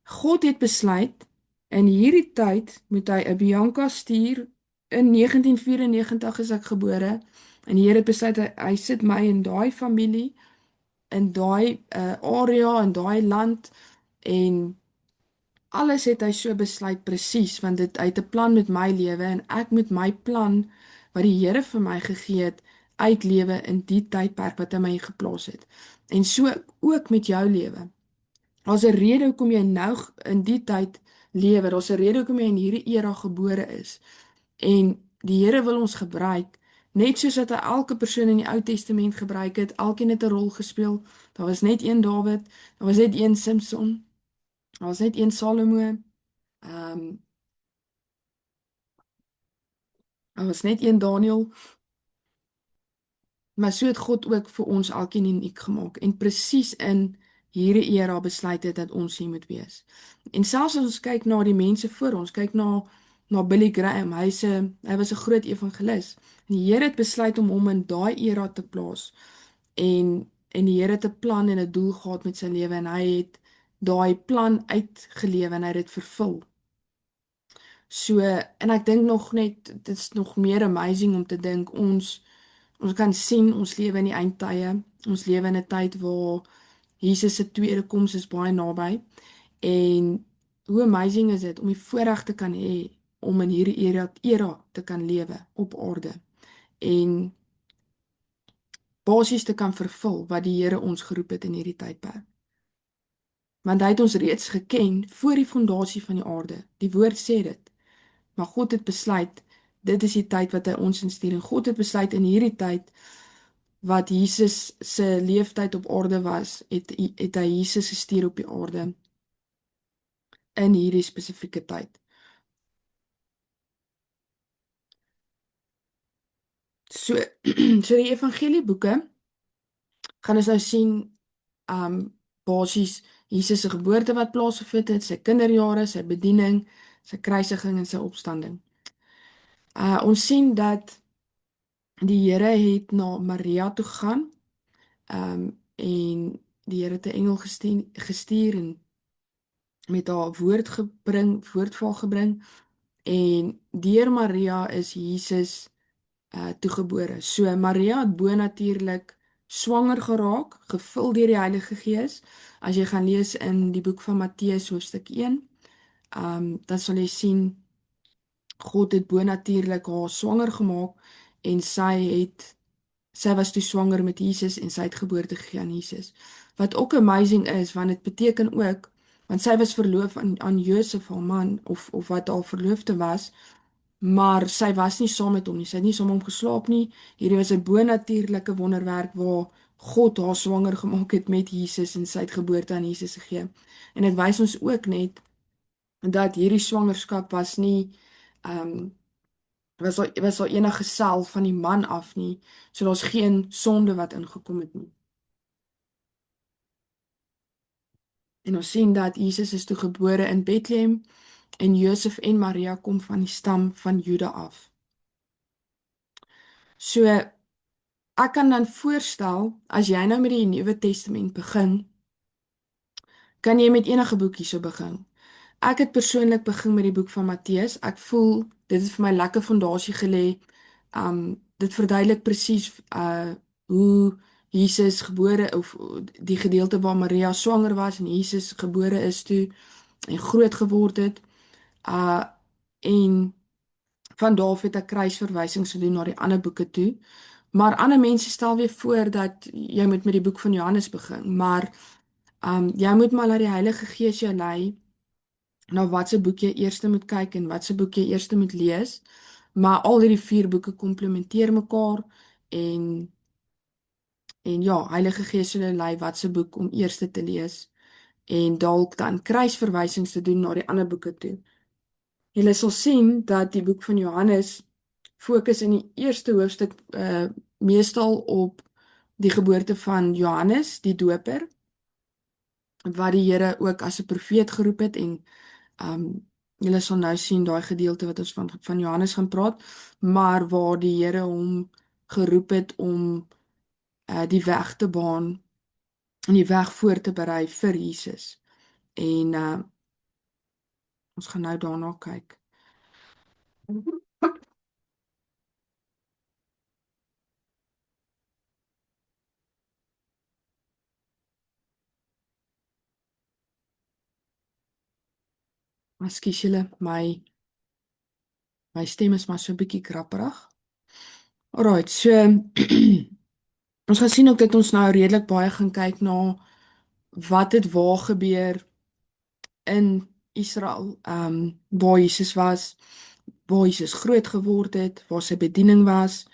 God het besluit in hierdie tyd moet hy 'n Bianca stuur. In 1994 is ek gebore en die Here het besluit hy sit my in daai familie, in daai area, in daai land en alles het hy so besluit presies want hy het 'n plan met my lewe en ek moet my plan wat die Here vir my gegee het uitlewe in die tydperk wat hy my geplaas het. En so ook met jou lewe. Daar's 'n rede hoekom jy nou in die tyd lewe. Daar's 'n rede hoekom jy in hierdie era gebore is. En die Here wil ons gebruik, net soos dat hy elke persoon in die Ou Testament gebruik het. Elkeen het 'n rol gespeel. Daar was net een Dawid, daar was net een Samson, daar was net een Salomo. Daar was net een Daniël. Maar so het God ook vir ons elkeen uniek gemaak en presies in hierdie era besluit het dat ons hier moet wees. En selfs as ons kyk na die mense voor ons, kyk na na Billy Graham. Hy was 'n groot evangelis. En die Here het besluit om hom in daai era te plaas en die Here het 'n plan en 'n doel gehad met sy lewe en hy het daai plan uitgeleef en hy het dit vervul. So en ek dink nog net dit is nog meer amazing om te dink ons kan sien ons lewe in die eindtye. Ons lewe in 'n tyd waar Jesus se tweede koms is baie naby en hoe amazing is dit om die voorreg te kan hê om in hierdie era te kan lewe op aarde en basies te kan vervul wat die Here ons geroep het in hierdie tydperk. Want hy het ons reeds geken voor die fondasie van die aarde. Die woord sê dit. Maar God het besluit dit is die tyd wat hy ons instuur en God het besluit in hierdie tyd wat Jesus se leeftyd op aarde was, het hy Jesus gestuur op die aarde in hierdie spesifieke tyd. So so die evangelieboeke gaan ons nou sien basies Jesus se geboorte wat plaasgevind het, sy kinderjare, sy bediening, sy kruisiging en sy opstanding. Ons sien dat die Here het na Maria toe gegaan, en die Here het 'n engel gestuur en met haar woord gebring, woordval gebring en deur Maria is Jesus toegebore. So Maria het bonatuurlik swanger geraak, gevul deur die Heilige Gees. As jy gaan lees in die boek van Matteus hoofstuk 1, dan sal jy sien God het bonatuurlik haar swanger gemaak en sy was toe swanger met Jesus en sy het geboorte gegee aan Jesus. Wat ook amazing is, want dit beteken ook want sy was verloof aan Josef, haar man of wat haar verloofde was, maar sy was nie saam met hom nie. Sy het nie saam met hom geslaap nie. Hierdie was 'n bonatuurlike wonderwerk waar God haar swanger gemaak het met Jesus en sy het geboorte aan Jesus gegee. En dit wys ons ook net dat hierdie swangerskap was nie was daar enige self van die man af nie. So daar's geen sonde wat ingekom het nie. En ons sien dat Jesus is toe gebore in Bethlehem en Josef en Maria kom van die stam van Juda af. So ek kan dan voorstel as jy nou met die Nuwe Testament begin, kan jy met enige boek hierso begin. Ek het persoonlik begin met die boek van Matteus. Ek voel dit het vir my lekker fondasie gelê. Dit verduidelik presies hoe Jesus gebore of die gedeelte waar Maria swanger was en Jesus gebore is toe en groot geword het. En van daar af het ek kruisverwysings gedoen na die ander boeke toe. Maar ander mense stel weer voor dat jy moet met die boek van Johannes begin. Maar jy moet maar laat die Heilige Gees jou lei na watse boek jy eers moet kyk en watse boek jy eers moet lees. Maar al hierdie 4 boeke komplementeer mekaar en ja, Heilige Gees sal jou lei watse boek om eers te lees en dalk dan kruisverwysings te doen na die ander boeke toe. Jy sal sien dat die boek van Johannes fokus in die eerste hoofstuk meestal op die geboorte van Johannes die Doper, wat die Here ook as 'n profeet geroep het en julle sal nou sien daai gedeelte wat ons van Johannes gaan praat, maar waar die Here hom geroep het om die weg te baan en die weg voor te berei vir Jesus. En ons gaan nou daarna kyk. Ekskuus julle, my stem is maar so 'n bietjie krapperig. Alraight, so ons gaan sien ook dat ons nou redelik baie gaan kyk na wat het waar gebeur in Israel, waar Jesus was, waar Jesus groot geword het, waar sy bediening was.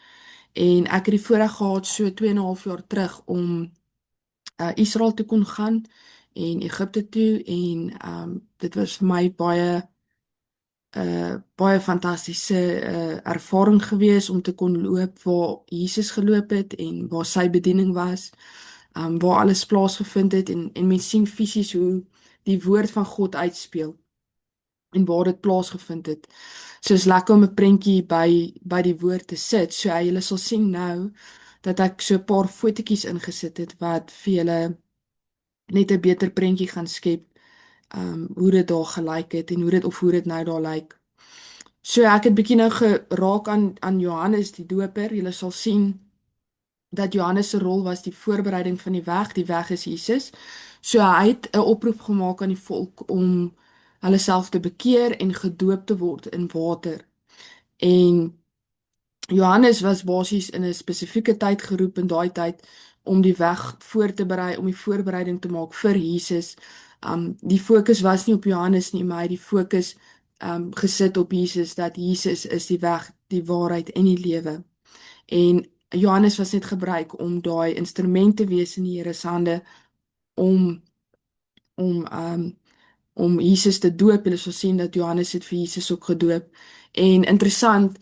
En ek het die voorreg gehad so 2,5 jaar terug om Israel toe kon gaan en Egipte toe en dit was vir my baie fantastiese ervaring gewees om te kon loop waar Jesus geloop het en waar sy bediening was, waar alles plaasgevind het en mens sien fisies hoe die woord van God uitspeel. en waar dit plaasgevind het. So is lekker om 'n prentjie by die woord te sit. So julle sal sien nou dat ek so 'n paar fotootjies ingesit het wat vir julle net 'n beter prentjie gaan skep, hoe dit daar gelyk het en hoe dit nou daar lyk. So ek het bietjie nou geraak aan Johannes die Doper. Julle sal sien dat Johannes se rol was die voorbereiding van die weg. Die weg is Jesus. So hy het 'n oproep gemaak aan die volk om hulle self te bekeer en gedoop te word in water. En Johannes was basies in 'n spesifieke tyd geroep in daai tyd om die weg voor te berei, om die voorbereiding te maak vir Jesus. Die fokus was nie op Johannes nie, maar hy het die fokus gesit op Jesus, dat Jesus is die weg, die waarheid en die lewe. En Johannes was net gebruik om daai instrument te wees in die Here se hande om om um om Jesus te doop. Hulle sal sien dat Johannes het vir Jesus ook gedoop. En interessant,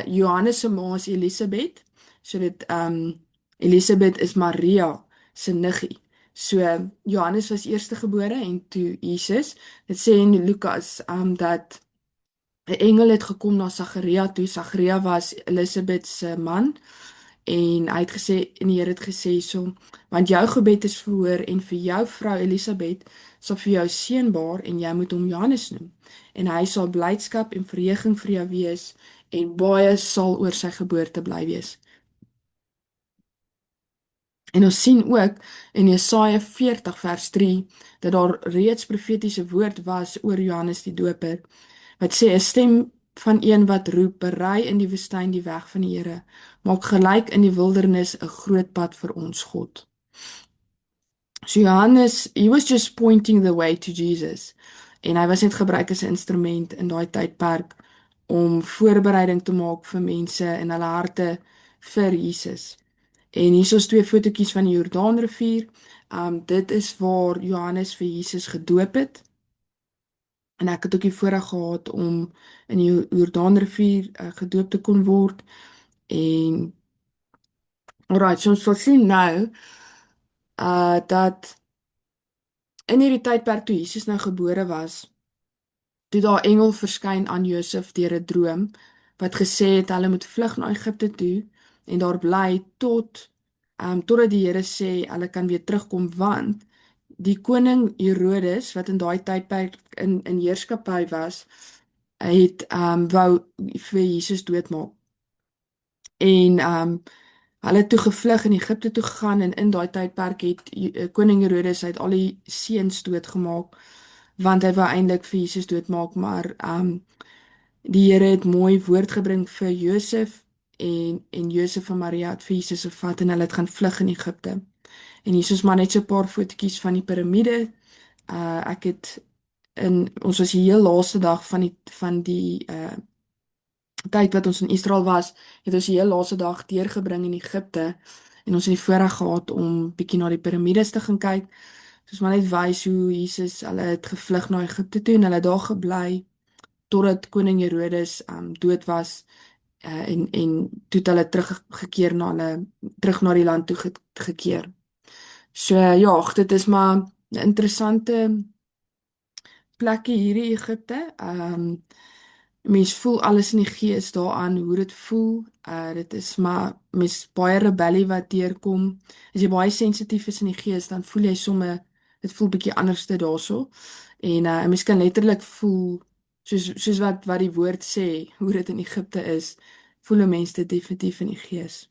Johannes se ma is Elisabet. So dit Elisabet is Maria se niggie. So Johannes was eerstegebore en toe Jesus. Dit sê in Lukas dat 'n engel het gekom na Sagaria toe. Sagaria was Elisabet se man. En hy het gesê en die Here het gesê so, want jou gebed is verhoor en vir jou vrou Elisabet sal vir jou seun baar en jy moet hom Johannes noem. En hy sal blydskap en verheuging vir jou wees en baie sal oor sy geboorte bly wees. En ons sien ook in Jesaja 40 vers 3 dat daar reeds profetiese woord was oor Johannes die Doper wat sê 'n stem van een wat roep, berei in die woestyn die weg van die Here, maak gelyk in die wildernis 'n groot pad vir ons God. So Johannes, he was just pointing the way to Jesus. En hy was net gebruik as 'n instrument in daai tydperk om voorbereiding te maak vir mense in hulle harte vir Jesus. En hier is twee fotootjies van die Jordaanrivier. Dit is waar Johannes vir Jesus gedoop het. En ek het ook die voorreg gehad om in die Jordaanrivier gedoop te kon word. En alright, so ons sal sien nou dat in hierdie tydperk toe Jesus nou gebore was, toe daar engel verskyn aan Josef deur 'n droom wat gesê het hulle moet vlug na Egipte toe en daar bly totdat die Here sê hulle kan weer terugkom, want die koning Herodes wat in daai tydperk in heerskappy was, het wou vir Jesus doodmaak. En hulle het toe gevlug in Egipte toe gegaan en in daai tydperk het koning Herodes uit al die seuns doodgemaak want hy wou eintlik vir Jesus doodmaak, maar die Here het mooi woord gebring vir Josef en Josef en Maria het vir Jesus gevat en hulle het gaan vlug in Egipte. En hier is maar net so 'n paar fotootjies van die piramide. Ek het ons was die heel laaste dag van die tyd wat ons in Israel was, het ons die heel laaste dag deurgebring in Egipte en ons het die voorreg gehad om bietjie na die piramides te gaan kyk. Soos maar net wys hoe Jesus, hulle het gevlug na Egipte toe en hulle daar gebly totdat koning Herodes dood was en toe het hulle terug na die land toe gekeer. So ja, dit is maar 'n interessante plekke hierdie Egipte. Mens voel alles in die gees daaraan hoe dit voel. Dit is maar mens baie rebellie wat deurkom. As jy baie sensitief is in die gees, dan voel jy somme dit voel bietjie anderste daarso. En mens kan letterlik voel soos wat die woord sê, hoe dit in Egipte is, voel 'n mens dit definitief in die gees.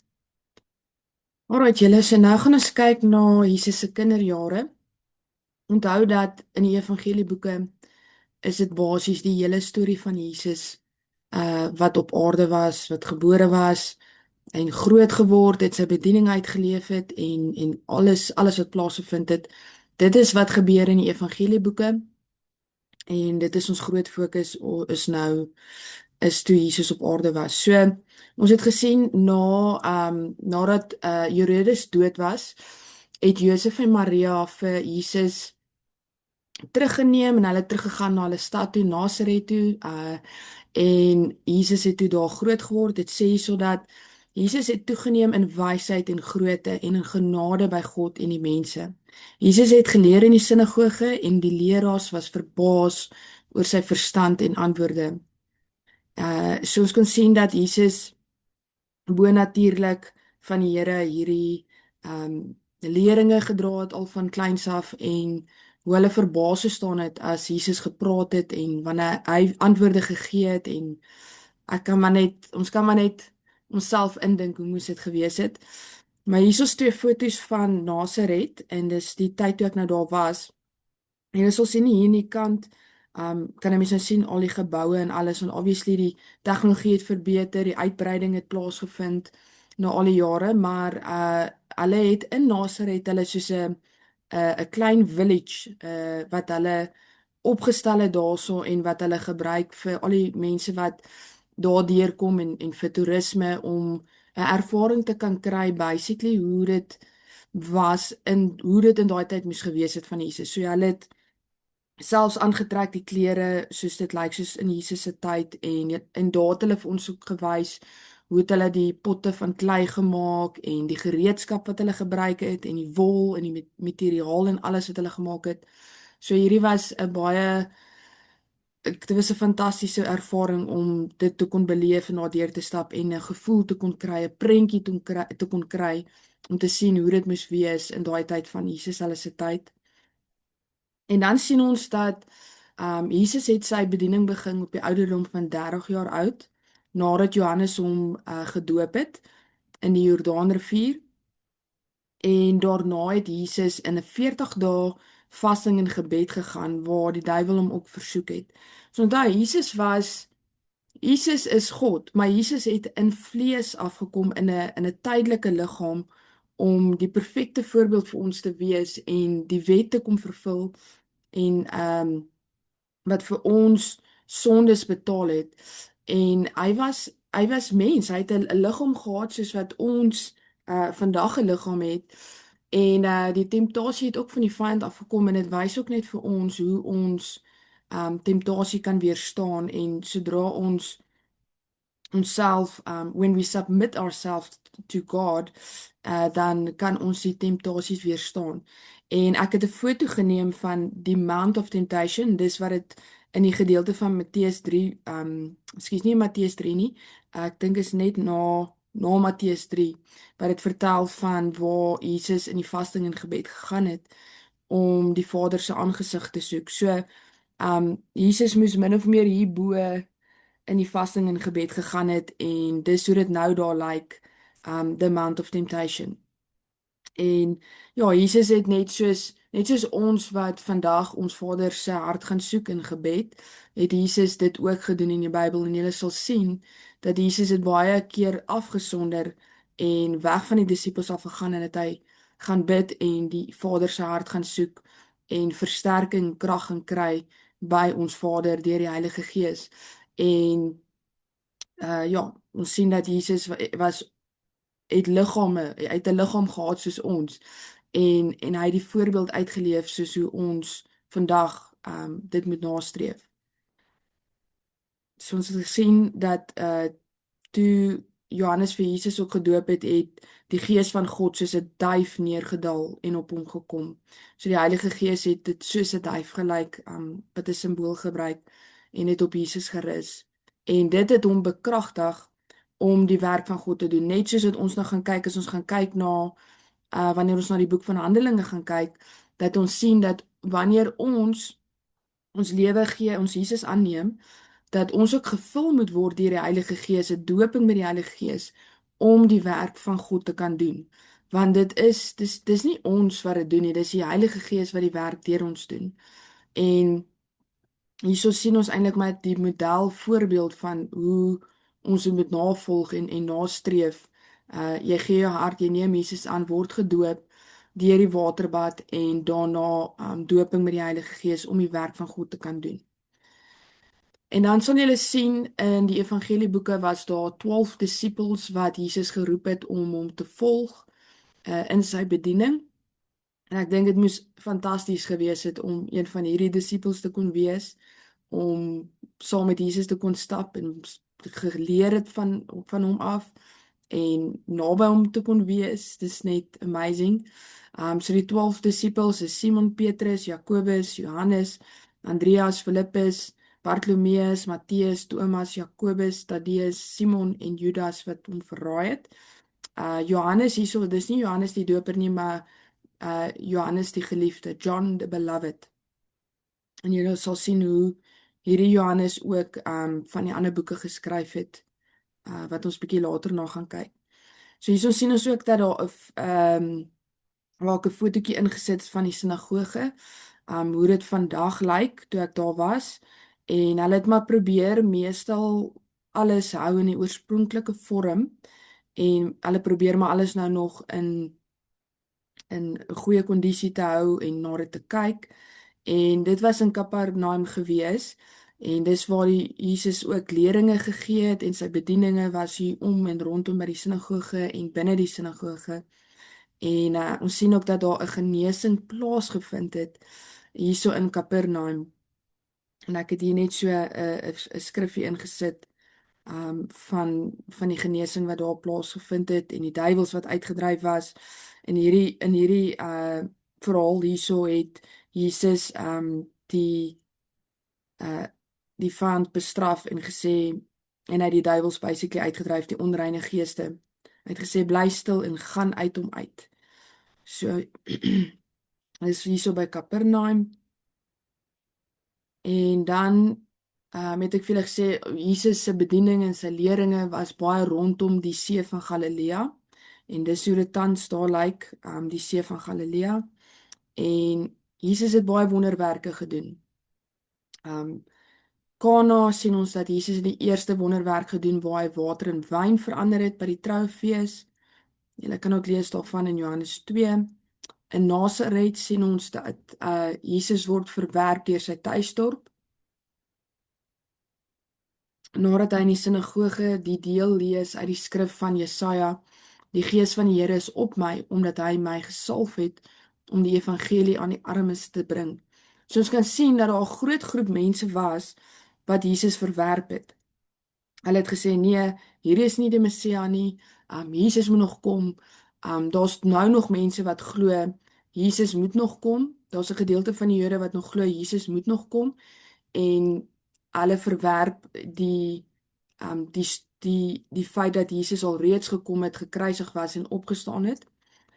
Alright, julle, so nou gaan ons kyk na Jesus se kinderjare. Onthou dat in die evangelieboeke is dit basies die hele storie van Jesus wat op aarde was, wat gebore was en groot geword het, sy bediening uitgeleef het en alles wat plaasgevind het. Dit is wat gebeur in die evangelieboeke en dit is ons groot fokus is toe Jesus op aarde was. So ons het gesien nadat Herodes dood was, het Josef en Maria vir Jesus teruggeneem en hulle teruggegaan na hulle stad toe, Nasaret toe, en Jesus het toe daar groot geword. Dit sê sodat Jesus het toegeneem in wysheid en grootte en in genade by God en die mense. Jesus het geleer in die sinagoge en die leraars was verbaas oor sy verstand en antwoorde. So ons kon sien dat Jesus bonatuurlik van die Here hierdie leringe gedra het al van kleins af en hoe hulle verbaas gestaan het as Jesus gepraat het en wanneer hy antwoorde gegee het en ons kan maar net onsself indink hoe moes dit gewees het. Maar hier is twee foto's van Nasaret en dis die tyd toe ek nou daar was. En jy sal sien hier aan die kant, kan jy mens nou sien al die geboue en alles, en obviously die tegnologie het verbeter, die uitbreiding het plaasgevind na al die jare, maar hulle het in Nazareth hulle soos 'n klein village wat hulle opgestel het daarso en wat hulle gebruik vir al die mense wat daardeur kom en vir toerisme om 'n ervaring te kan kry basically hoe dit was en hoe dit in daai tyd moes gewees het van Jesus. So hulle het selfs aangetrek die klere soos dit lyk soos in Jesus se tyd en daar het hulle vir ons ook gewys hoe het hulle die potte van klei gemaak en die gereedskap wat hulle gebruik het en die wol en die materiaal en alles wat hulle gemaak het. So hierdie was 'n baie dit was 'n fantastiese ervaring om dit te kon beleef en daardeur te stap en 'n gevoel te kon kry, 'n prentjie te kon kry om te sien hoe dit moes wees in daai tyd van Jesus hulle se tyd. En dan sien ons dat Jesus het sy bediening begin op die ouderdom van 30 jaar oud, nadat Johannes hom gedoop het in die Jordaanrivier. En daarna het Jesus in 'n 40 dae vasting en gebed gegaan waar die duiwel hom ook versoek het. So onthou, Jesus is God, maar Jesus het in vlees afgekom in 'n tydelike liggaam om die perfekte voorbeeld vir ons te wees en die wet te kom vervul en wat vir ons sondes betaal het. En hy was mens, hy het 'n liggaam gehad soos wat ons vandag 'n liggaam het. En die temptasie het ook van die vyand afgekom en dit wys ook net vir ons hoe ons temptasie kan weerstaan en sodra ons onsself when we submit ourselves to God, dan kan ons die temptasies weerstaan. En ek het 'n foto geneem van die Mount of Temptation, dis wat dit in die gedeelte van Matteus 3, ekskuus nie Matteus 3 nie, ek dink is net na Matteus 3, wat dit vertel van waar Jesus in die vasting en gebed gegaan het om die Vader se aangesig te soek. So, Jesus moes min of meer hierbo in die vasting en gebed gegaan het en dis hoe dit nou daar lyk, the Mount of Temptation. En ja, Jesus het net soos ons wat vandag ons Vader se hart gaan soek in gebed, het Jesus dit ook gedoen in die Bybel en jy sal sien dat Jesus het baie keer afgesonder en weg van die disippels af gegaan en dat hy gaan bid en die Vader se hart gaan soek en versterking, krag gaan kry by ons Vader deur die Heilige Gees. En ja, ons sien dat Jesus het liggame, hy het 'n liggaam gehad soos ons en hy het die voorbeeld uitgeleef soos hoe ons vandag dit moet nastreef. So ons het gesien dat toe Johannes vir Jesus ook gedoop het, het die Gees van God soos 'n duif neergedaal en op hom gekom. So die Heilige Gees het dit soos 'n duif gelyk, wat 'n simbool gebruik en het op Jesus gerus. En dit het hom bekragtig om die werk van God te doen. Net soos wat ons nou gaan kyk, as ons gaan kyk na wanneer ons na die boek van Handelinge gaan kyk, dat ons sien dat wanneer ons lewe gee, ons Jesus aanneem, dat ons ook gevul moet word deur die Heilige Gees, 'n dooping met die Heilige Gees om die werk van God te kan doen. Want dis nie ons wat dit doen nie, dis die Heilige Gees wat die werk deur ons doen. En hierso sien ons eintlik maar die model voorbeeld van hoe ons moet navolg en nastreef. Jy gee jou hart, jy neem Jesus aan, word gedoop deur die waterbad en daarna doping met die Heilige Gees om die werk van God te kan doen. En dan sal julle sien in die evangelieboeke was daar 12 disippels wat Jesus geroep het om hom te volg in sy bediening. En ek dink dit moes fantasties gewees het om een van hierdie disippels te kon wees, om saam met Jesus te kon stap en geleer het van hom af en naby hom te kon wees. Dis net amazing. So die 12 disippels is Simon Petrus, Jakobus, Johannes, Andreas, Filippus, Bartolomeus, Matteus, Thomas, Jakobus, Taddeus, Simon en Judas wat hom verraai het. Johannes hierso, dis nie Johannes die Doper nie, maar Johannes die geliefde, John the beloved. En jy sal sien hoe hierdie Johannes ook van die ander boeke geskryf het, wat ons bietjie later na gaan kyk. So hierso sien ons ook dat daar 'n waar ek 'n fotootjie ingesit het van die sinagoge, hoe dit vandag lyk toe ek daar was. En hulle het maar probeer meestal alles hou in die oorspronklike vorm en hulle probeer maar alles nou nog in 'n goeie kondisie te hou en na dit te kyk. En dit was in Kapernaum gewees en dis waar die Jesus ook leringe gegee het en sy bedieninge was hier om en rondom by die sinagoge en binne die sinagoge. En ons sien ook dat daar 'n genesing plaasgevind het hierso in Kapernaum. En ek het hier net so 'n skrifgie ingesit van die genesing wat daar plaasgevind het en die duiwels wat uitgedryf was. In hierdie verhaal hierso het Jesus uh die vyand bestraf en gesê en hy het die duiwels basically uitgedryf, die onreine geeste. Hy het gesê bly stil en gaan uit hom uit. So is hierso by Kapernaum. En dan het ek vir julle gesê Jesus se bediening en sy leringe was baie rondom die see van Galilea. En dis hoe dit tans daar lyk, die see van Galilea. En Jesus het baie wonderwerke gedoen. Kana sien ons dat Jesus die eerste wonderwerk gedoen waar hy water in wyn verander het by die troufees. Julle kan ook lees daarvan in Johannes 2. In Nasaret sien ons dat Jesus word verwerp deur sy tuisdorp. Nadat hy in die sinagoge die deel lees uit die skrif van Jesaja, die gees van die Here is op my, omdat hy my gesalf het om die evangelie aan die armes te bring. So ons kan sien dat daar 'n groot groep mense was wat Jesus verwerp het. Hulle het gesê nee, hierdie is nie die Messia nie. Jesus moet nog kom. Daar's nou nog mense wat glo Jesus moet nog kom. Daar's 'n gedeelte van die Jode wat nog glo Jesus moet nog kom en hulle verwerp die feit dat Jesus al reeds gekom het, gekruisig was en opgestaan het.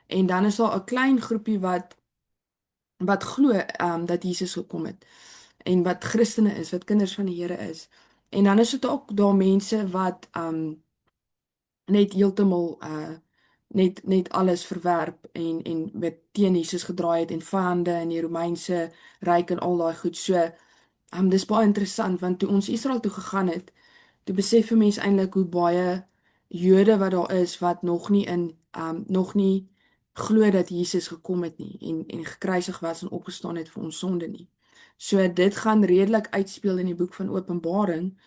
En dan is daar 'n klein groepie wat glo dat Jesus gekom het en wat Christene is, wat kinders van die Here is. En dan is dit ook daar mense wat net heeltemal net alles verwerp en met teen Jesus gedraai het en vyande in die Romeinse ryk en al daai goed. So dis baie interessant want toe ons Israel toe gegaan het, toe besef 'n mens eintlik hoe baie Jode wat daar is wat nog nie glo dat Jesus gekom het nie en gekruisig was en opgestaan het vir ons sonde nie. So dit gaan redelik uitspeel in die boek van Openbaring.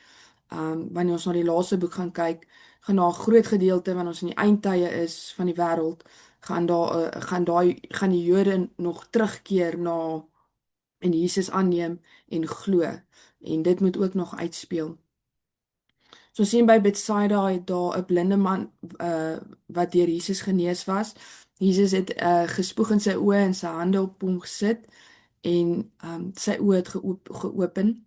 Wanneer ons na die laaste boek gaan kyk, gaan daar 'n groot gedeelte wanneer ons in die eindtye is van die wêreld, gaan die Jode nog terugkeer na en Jesus aanneem en glo. En dit moet ook nog uitspeel. So sien by Bethsaida het daar 'n blinde man wat deur Jesus genees was. Jesus het gespoeg in sy oë en sy hande op hom gesit en sy oë het geopen.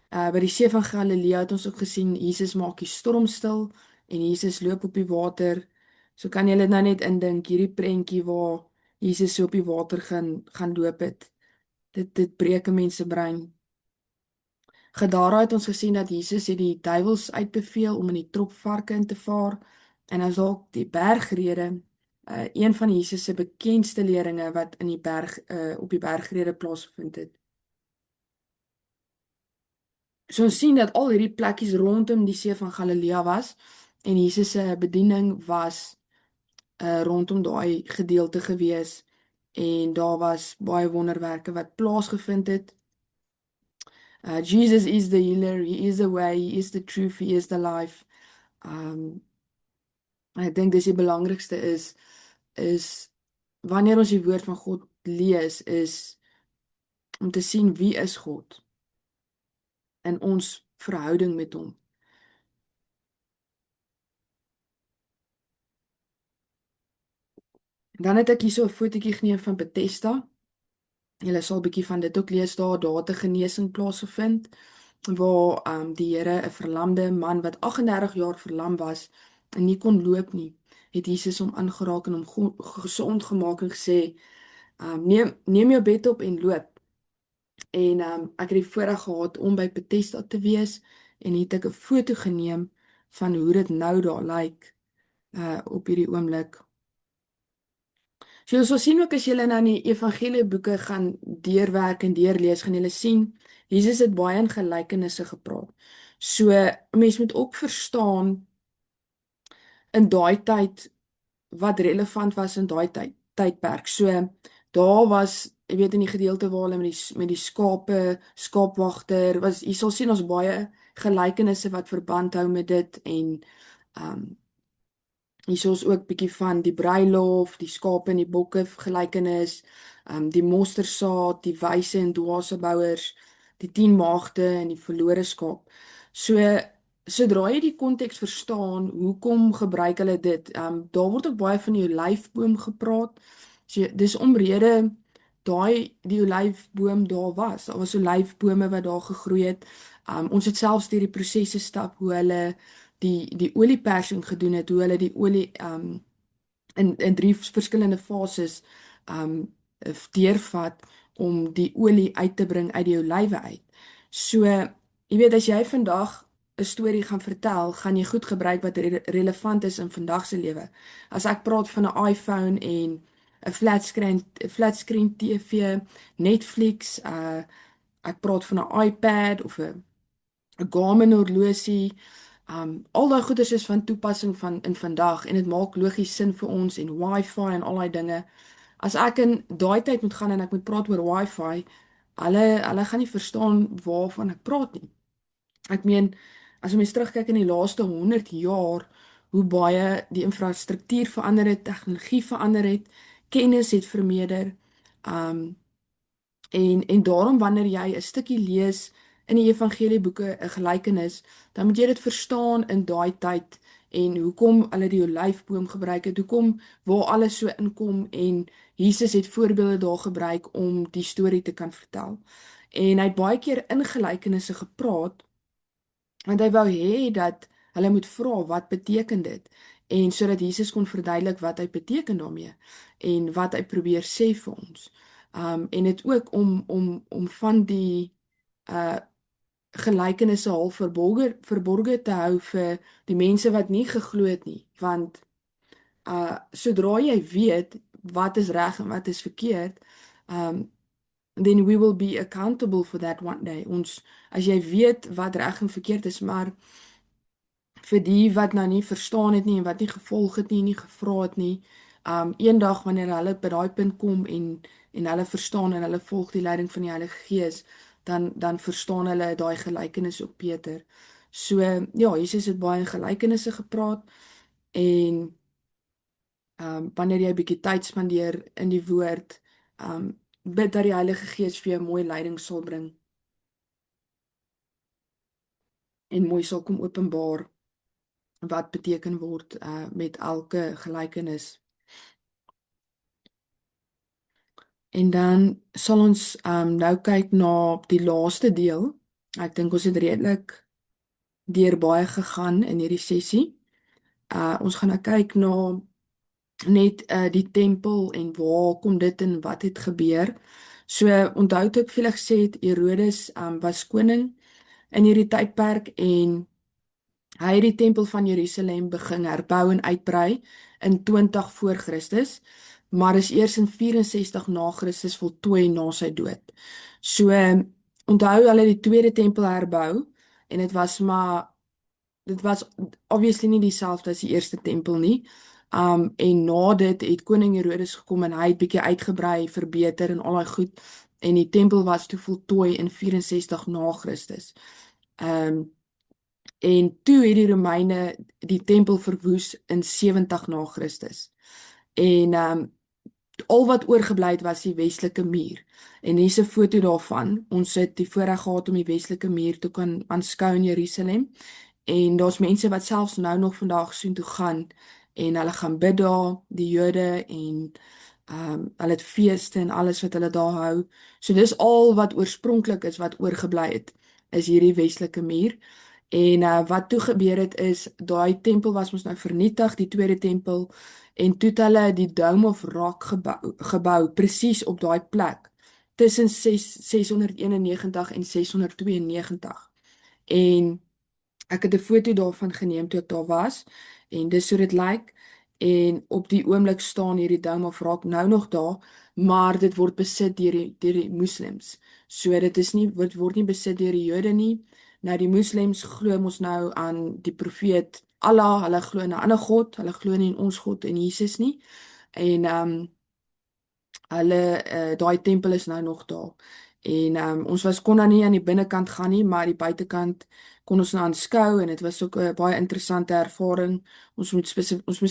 By die see van Galilea het ons ook gesien Jesus maak die storm stil en Jesus loop op die water. So kan jy dit nou net indink, hierdie prentjie waar Jesus so op die water gaan loop het. Dit breek 'n mens se brein. Gadara het ons gesien dat Jesus het die duiwels uitbeveel om in die trop varke in te vaar en as ook die bergrede, een van Jesus se bekendste leringe wat in die berg op die bergrede plaasgevind het. So ons sien dat al hierdie plekkies rondom die see van Galilea was en Jesus se bediening was rondom daai gedeelte gewees en daar was baie wonderwerke wat plaasgevind het. Jesus is the healer, he is the way, he is the truth, he is the life. Ek dink dis die belangrikste is wanneer ons die woord van God lees is om te sien wie is God in ons verhouding met hom. Dan het ek hier so 'n fotootjie geneem van Bethesda Julle sal 'n bietjie van dit ook lees daar, daar het 'n genesing plaasgevind waar die Here 'n verlamde man wat 38 jaar verlam was en nie kon loop nie, het Jesus hom aangeraak en hom gesond gemaak en gesê, neem jou bed op en loop. En ek het die voorreg gehad om by Bethesda te wees en het ek 'n foto geneem van hoe dit nou daar lyk op hierdie oomblik. So julle sal sien ook as julle nou in die evangelieboeke gaan deurwerk en deurlees, gaan julle sien Jesus het baie in gelykenisse gepraat. So 'n mens moet ook verstaan in daai tyd wat relevant was in daai tydperk. So daar was, jy weet in die gedeelte waar hulle met die skape, skaapwagter, was jy sal sien ons baie gelykenisse wat verband hou met dit en um hier is ook bietjie van die bruilof, die skape en die bokke gelykenis, die mosterdsaad, die wyse en dwaase bouers, die 10 maagde en die verlore skaap. So sodra jy die konteks verstaan, hoekom gebruik hulle dit? Daar word ook baie van die olyfboom gepraat. So dis omrede die olyfboom daar was. Daar was olyfbome wat daar gegroei het. Ons het selfs deur die prosesse stap hoe hulle die oliepersing gedoen het, hoe hulle die olie in 3 verskillende fases um deurvat om die olie uit te bring uit die olywe uit. So, jy weet as jy vandag 'n storie gaan vertel, gaan jy goed gebruik wat relevant is in vandag se lewe. As ek praat van 'n iPhone en 'n flatscreen TV, Netflix, ek praat van 'n iPad of 'n Garmin horlosie. Al daai goeders is van toepassing van in vandag en dit maak logies sin vir ons en Wi-Fi en al daai dinge. As ek in daai tyd moet gaan en ek moet praat oor Wi-Fi, hulle gaan nie verstaan waarvan ek praat nie. Ek meen, as ons terugkyk in die laaste 100 jaar, hoe baie die infrastruktuur verander het, tegnologie verander het, kennis het vermeerder. Um en daarom wanneer jy 'n stukkie lees in die evangelieboeke 'n gelykenis, dan moet jy dit verstaan in daai tyd en hoekom hulle die olyfboom gebruik het, hoekom waar alles so inkom en Jesus het voorbeelde daar gebruik om die storie te kan vertel. En hy het baie keer in gelykenisse gepraat want hy wou hê dat hulle moet vra wat beteken dit en sodat Jesus kon verduidelik wat hy beteken daarmee en wat hy probeer sê vir ons. En dit ook om van die uh gelykenisse half verborge te hou vir die mense wat nie geglo het nie, want sodra jy weet wat is reg en wat is verkeerd, um then we will be accountable for that one day. As jy weet wat reg en verkeerd is, maar vir die wat nou nie verstaan het nie en wat nie gevolg het nie gevra het nie, eendag wanneer hulle by daai punt kom en hulle verstaan en hulle volg die leiding van die Heilige Gees, dan verstaan hulle daai gelykenis ook beter. So ja, Jesus het baie in gelykenisse gepraat en wanneer jy 'n bietjie tyd spandeer in die woord, bid dat die Heilige Gees vir jou mooi leiding sal bring en mooi sal kom openbaar wat beteken word met elke gelykenis. En dan sal ons nou kyk na die laaste deel. Ek dink ons het redelik deur baie gegaan in hierdie sessie. Ons gaan nou kyk na net die tempel en waar kom dit en wat het gebeur. So onthou ek vir julle gesê het Herodes was koning in hierdie tydperk en hy het die tempel van Jerusalem begin herbou en uitbrei in 20 voor Christus, maar is eers in 64 na Christus voltooi na sy dood. So onthou hulle het die tweede tempel herbou en dit was obviously nie dieselfde as die eerste tempel nie. En na dit het koning Herodes gekom en hy het bietjie uitgebrei, verbeter en al daai goed en die tempel was toe voltooi in 64 na Christus. En toe het die Romeine die tempel verwoes in 70 na Christus. En al wat oorgebly het was die westelike muur. En hier's 'n foto daarvan. Ons het die voorreg gehad om die westelike muur te kan aanskou in Jerusalem. En daar's mense wat selfs nou nog vandag soontoe gaan en hulle gaan bid daar, die Jode en Hulle het feeste en alles wat hulle daar hou. So dis al wat oorspronklik is wat oorgebly het, is hierdie westelike muur. En wat toe gebeur het is daai tempel was mos nou vernietig, die tweede tempel, en toe het hulle die Dome of Rock gebou presies op daai plek tussen 691 en 692. En ek het 'n foto daarvan geneem toe ek daar was en dis hoe dit lyk. En op die oomblik staan hierdie Dome of Rock nou nog daar, maar dit word besit deur die moslems. So dit is nie word nie besit deur die Jode nie. Nou die moslems glo mos nou aan die profeet Allah, hulle glo in 'n ander God, hulle glo nie in ons God en Jesus nie. En hulle daai tempel is nou nog daar. En ons kon dan nie aan die binnekant gaan nie, maar die buitekant kon ons nou aanskou en dit was ook 'n baie interessante ervaring. Ons moet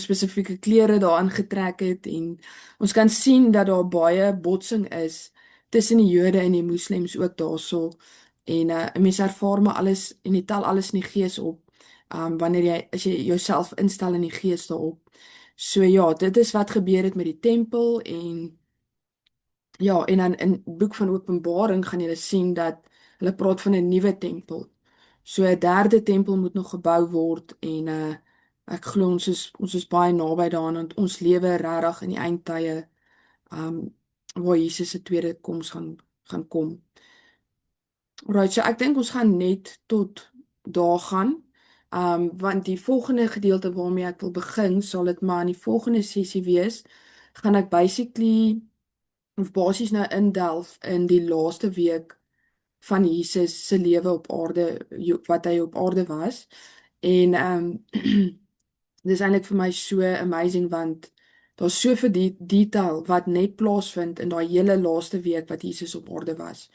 spesifieke klere daaraan getrek het en ons kan sien dat daar baie botsing is tussen die Jode en die moslems ook daarso. En 'n mens ervaar maar alles en jy tel alles in die gees op. Wanneer jy as jy jouself instel in die gees daarop. So ja, dit is wat gebeur het met die tempel en ja, en dan in boek van Openbaring gaan jy sien dat hulle praat van 'n nuwe tempel. So 'n derde tempel moet nog gebou word en ek glo ons is baie naby daaraan want ons lewe regtig in die eindtye waar Jesus se tweede koms gaan kom. Alright, so ek dink ons gaan net tot daar gaan. Want die volgende gedeelte waarmee ek wil begin, sal dit maar in die volgende sessie wees. Gaan ek basically of basies nou indelf in die laaste week van Jesus se lewe op aarde, wat hy op aarde was. En dis eintlik vir my so amazing want daar's soveel detail wat net plaasvind in daai hele laaste week wat Jesus op aarde was.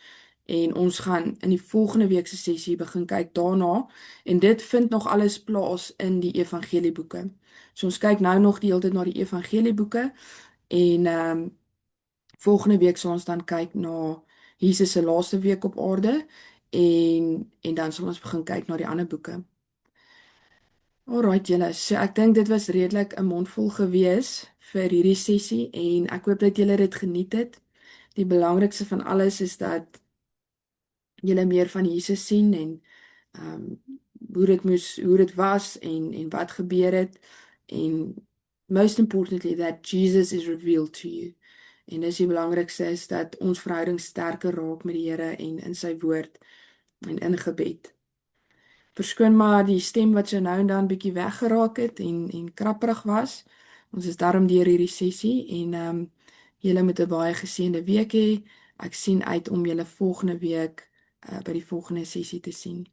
En ons gaan in die volgende week se sessie begin kyk daarna en dit vind nog alles plaas in die evangelieboeke. So ons kyk nou nog die hele tyd na die evangelieboeke en volgende week sal ons dan kyk na Jesus se laaste week op aarde en dan sal ons begin kyk na die ander boeke. Alright julle, so ek dink dit was redelik 'n mondvol gewees vir hierdie sessie en ek hoop dat julle dit geniet het. Die belangrikste van alles is dat julle meer van Jesus sien en hoe dit was en wat gebeur het en most importantly that Jesus is revealed to you. En dis die belangrikste is dat ons verhouding sterker raak met die Here en in sy woord en in gebed. Verskoon maar die stem wat so nou en dan bietjie weggeraak het en krapperig was. Ons is daarom deur hierdie sessie en julle moet 'n baie geseënde week hê. Ek sien uit om julle volgende week by die volgende sessie te sien.